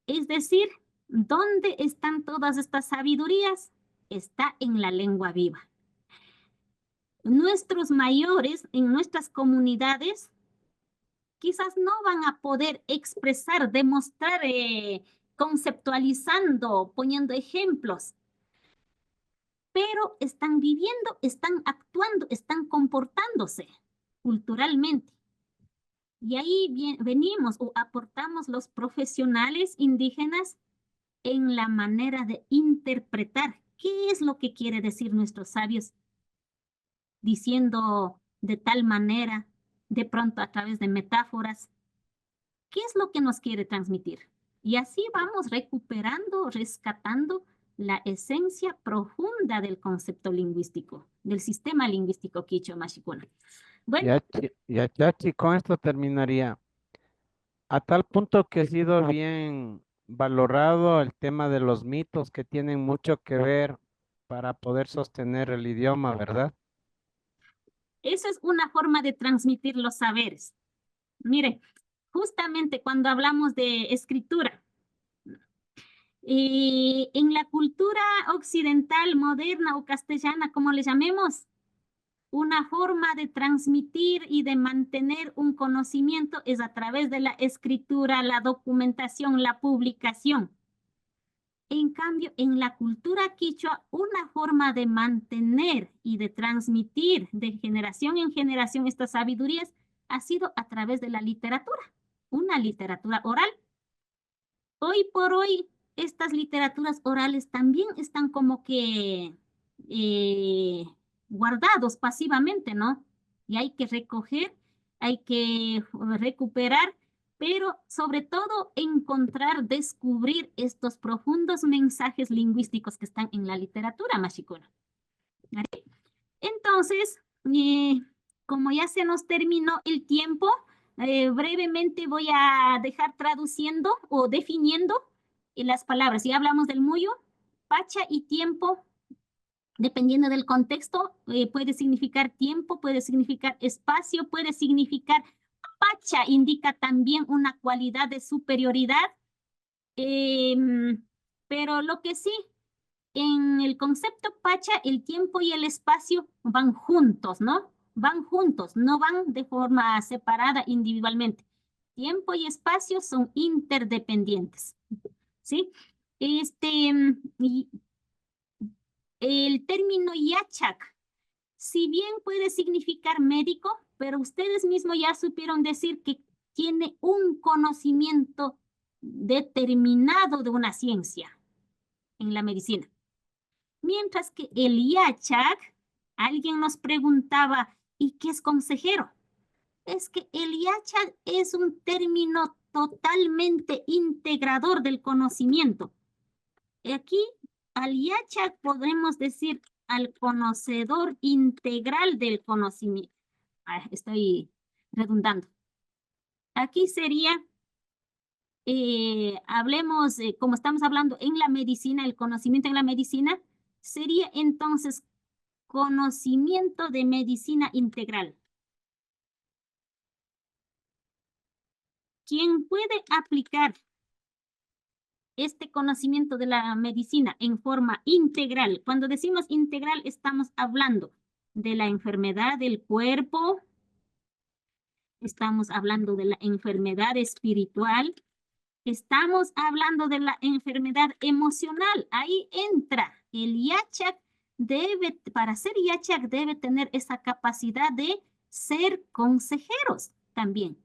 es decir, ¿dónde están todas estas sabidurías? Está en la lengua viva. Nuestros mayores en nuestras comunidades quizás no van a poder expresar, demostrar, conceptualizando, poniendo ejemplos, pero están viviendo, están actuando, están comportándose culturalmente. Y ahí venimos o aportamos los profesionales indígenas en la manera de interpretar qué es lo que quiere decir nuestros sabios, diciendo de tal manera, de pronto a través de metáforas, qué es lo que nos quiere transmitir. Y así vamos recuperando, rescatando la esencia profunda del concepto lingüístico, del sistema lingüístico quichua mashikuna. Bueno. Ya, Chachi, con esto terminaría. A tal punto que ha sido bien valorado el tema de los mitos que tienen mucho que ver para poder sostener el idioma, ¿verdad? Esa es una forma de transmitir los saberes. Mire, justamente cuando hablamos de escritura, en la cultura occidental, moderna o castellana, como le llamemos, una forma de transmitir y de mantener un conocimiento es a través de la escritura, la documentación, la publicación. En cambio, en la cultura quichua, una forma de mantener y de transmitir de generación en generación estas sabidurías ha sido a través de la literatura, una literatura oral. Hoy por hoy, estas literaturas orales también están como que guardados pasivamente, ¿no? Y hay que recoger, hay que recuperar, pero sobre todo encontrar, descubrir estos profundos mensajes lingüísticos que están en la literatura mashikuna. Entonces, como ya se nos terminó el tiempo, brevemente voy a dejar traduciendo o definiendo las palabras. Ya hablamos del muyo, pacha y tiempo. Dependiendo del contexto, puede significar tiempo, puede significar espacio, puede significar pacha, indica también una cualidad de superioridad. Pero lo que sí, en el concepto pacha, el tiempo y el espacio van juntos, ¿no? Van juntos, no van de forma separada individualmente. Tiempo y espacio son interdependientes, ¿sí? El término yachak, si bien puede significar médico, pero ustedes mismos ya supieron decir que tiene un conocimiento determinado de una ciencia en la medicina. Mientras que el yachak, alguien nos preguntaba, ¿y qué es consejero? Es que el yachak es un término totalmente integrador del conocimiento. Aquí al yachak podremos decir al conocedor integral del conocimiento. Estoy redundando. Aquí sería, hablemos, como estamos hablando en la medicina, el conocimiento en la medicina, sería entonces conocimiento de medicina integral. ¿Quién puede aplicar este conocimiento de la medicina en forma integral? Cuando decimos integral, estamos hablando de la enfermedad del cuerpo, estamos hablando de la enfermedad espiritual, estamos hablando de la enfermedad emocional. Ahí entra el Yachak. Para ser Yachak debe tener esa capacidad de ser consejeros también.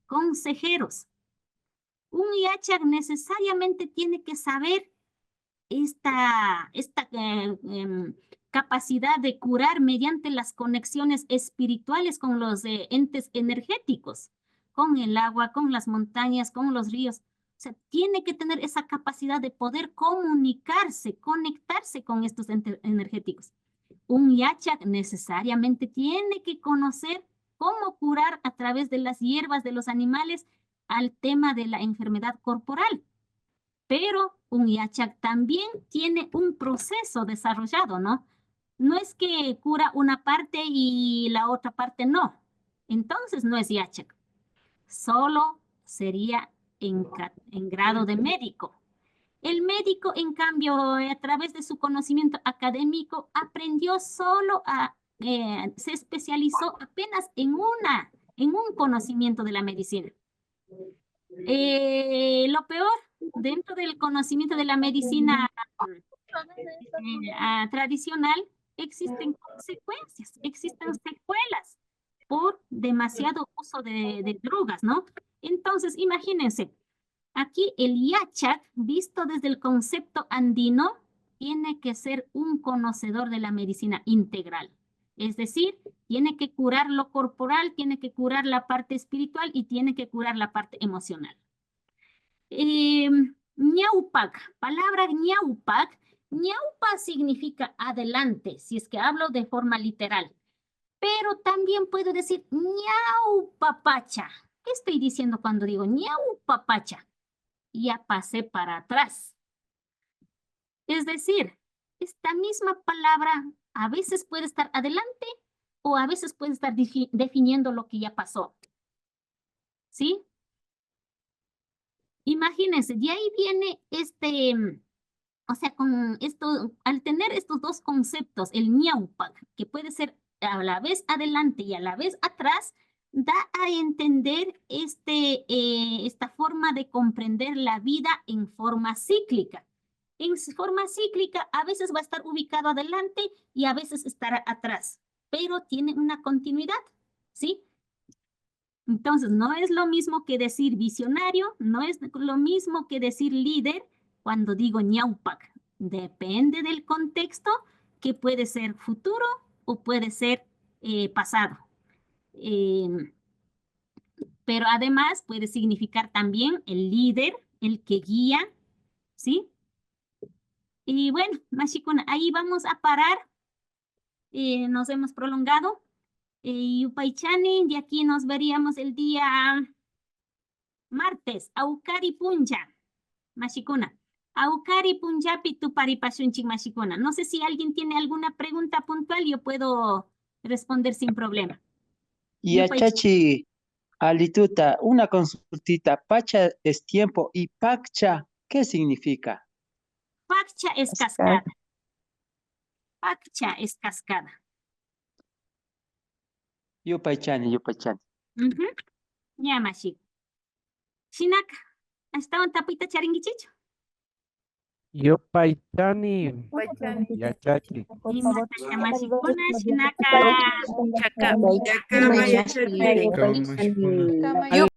Consejeros. Un Yachak necesariamente tiene que saber esta capacidad de curar mediante las conexiones espirituales con los entes energéticos, con el agua, con las montañas, con los ríos. O sea, tiene que tener esa capacidad de poder comunicarse, conectarse con estos entes energéticos. Un Yachak necesariamente tiene que conocer cómo curar a través de las hierbas de los animales al tema de la enfermedad corporal. Pero un Yachak también tiene un proceso desarrollado, ¿no? No es que cura una parte y la otra parte no. Entonces no es Yachak. Solo sería en grado de médico. El médico, en cambio, a través de su conocimiento académico, aprendió solo se especializó apenas en un conocimiento de la medicina. Lo peor, dentro del conocimiento de la medicina tradicional, existen consecuencias, existen secuelas por demasiado uso de drogas, ¿no? Entonces, imagínense, aquí el Yachak, visto desde el concepto andino, tiene que ser un conocedor de la medicina integral. Es decir, tiene que curar lo corporal, tiene que curar la parte espiritual y tiene que curar la parte emocional. Ñaupac, palabra ñaupac. Ñaupa significa adelante, si es que hablo de forma literal. Pero también puedo decir ñaupapacha. ¿Qué estoy diciendo cuando digo ñaupapacha? Ya pasé para atrás. Es decir, esta misma palabra a veces puede estar adelante o a veces puede estar definiendo lo que ya pasó. ¿Sí? Imagínense, de ahí viene o sea, con esto, al tener estos dos conceptos, el ñaupac, que puede ser a la vez adelante y a la vez atrás, da a entender esta forma de comprender la vida en forma cíclica. En forma cíclica a veces va a estar ubicado adelante y a veces estará atrás, pero tiene una continuidad, ¿sí? Entonces, no es lo mismo que decir visionario, no es lo mismo que decir líder cuando digo ñaupac. Depende del contexto, que puede ser futuro o puede ser pasado. Pero además puede significar también el líder, el que guía, ¿sí? Y bueno, Mashikuna, ahí vamos a parar. Nos hemos prolongado. Yupaychani, de aquí nos veríamos el día martes. Aukari Punja, Mashikuna. Aukari Punjapi Tuparipashunchik Mashikuna. No sé si alguien tiene alguna pregunta puntual, yo puedo responder sin problema. Y Chachi, Alituta, una consultita. Pacha es tiempo y Pacha, ¿qué significa? Pacha es cascada. Pacha es cascada. Yupaychani. Ya, Mashik. Shinaka, ¿hasta un tapita charinguichicho? Yupaychani. Yachachi. Mashikuna, Shinaka. Chaka, Mashikuna.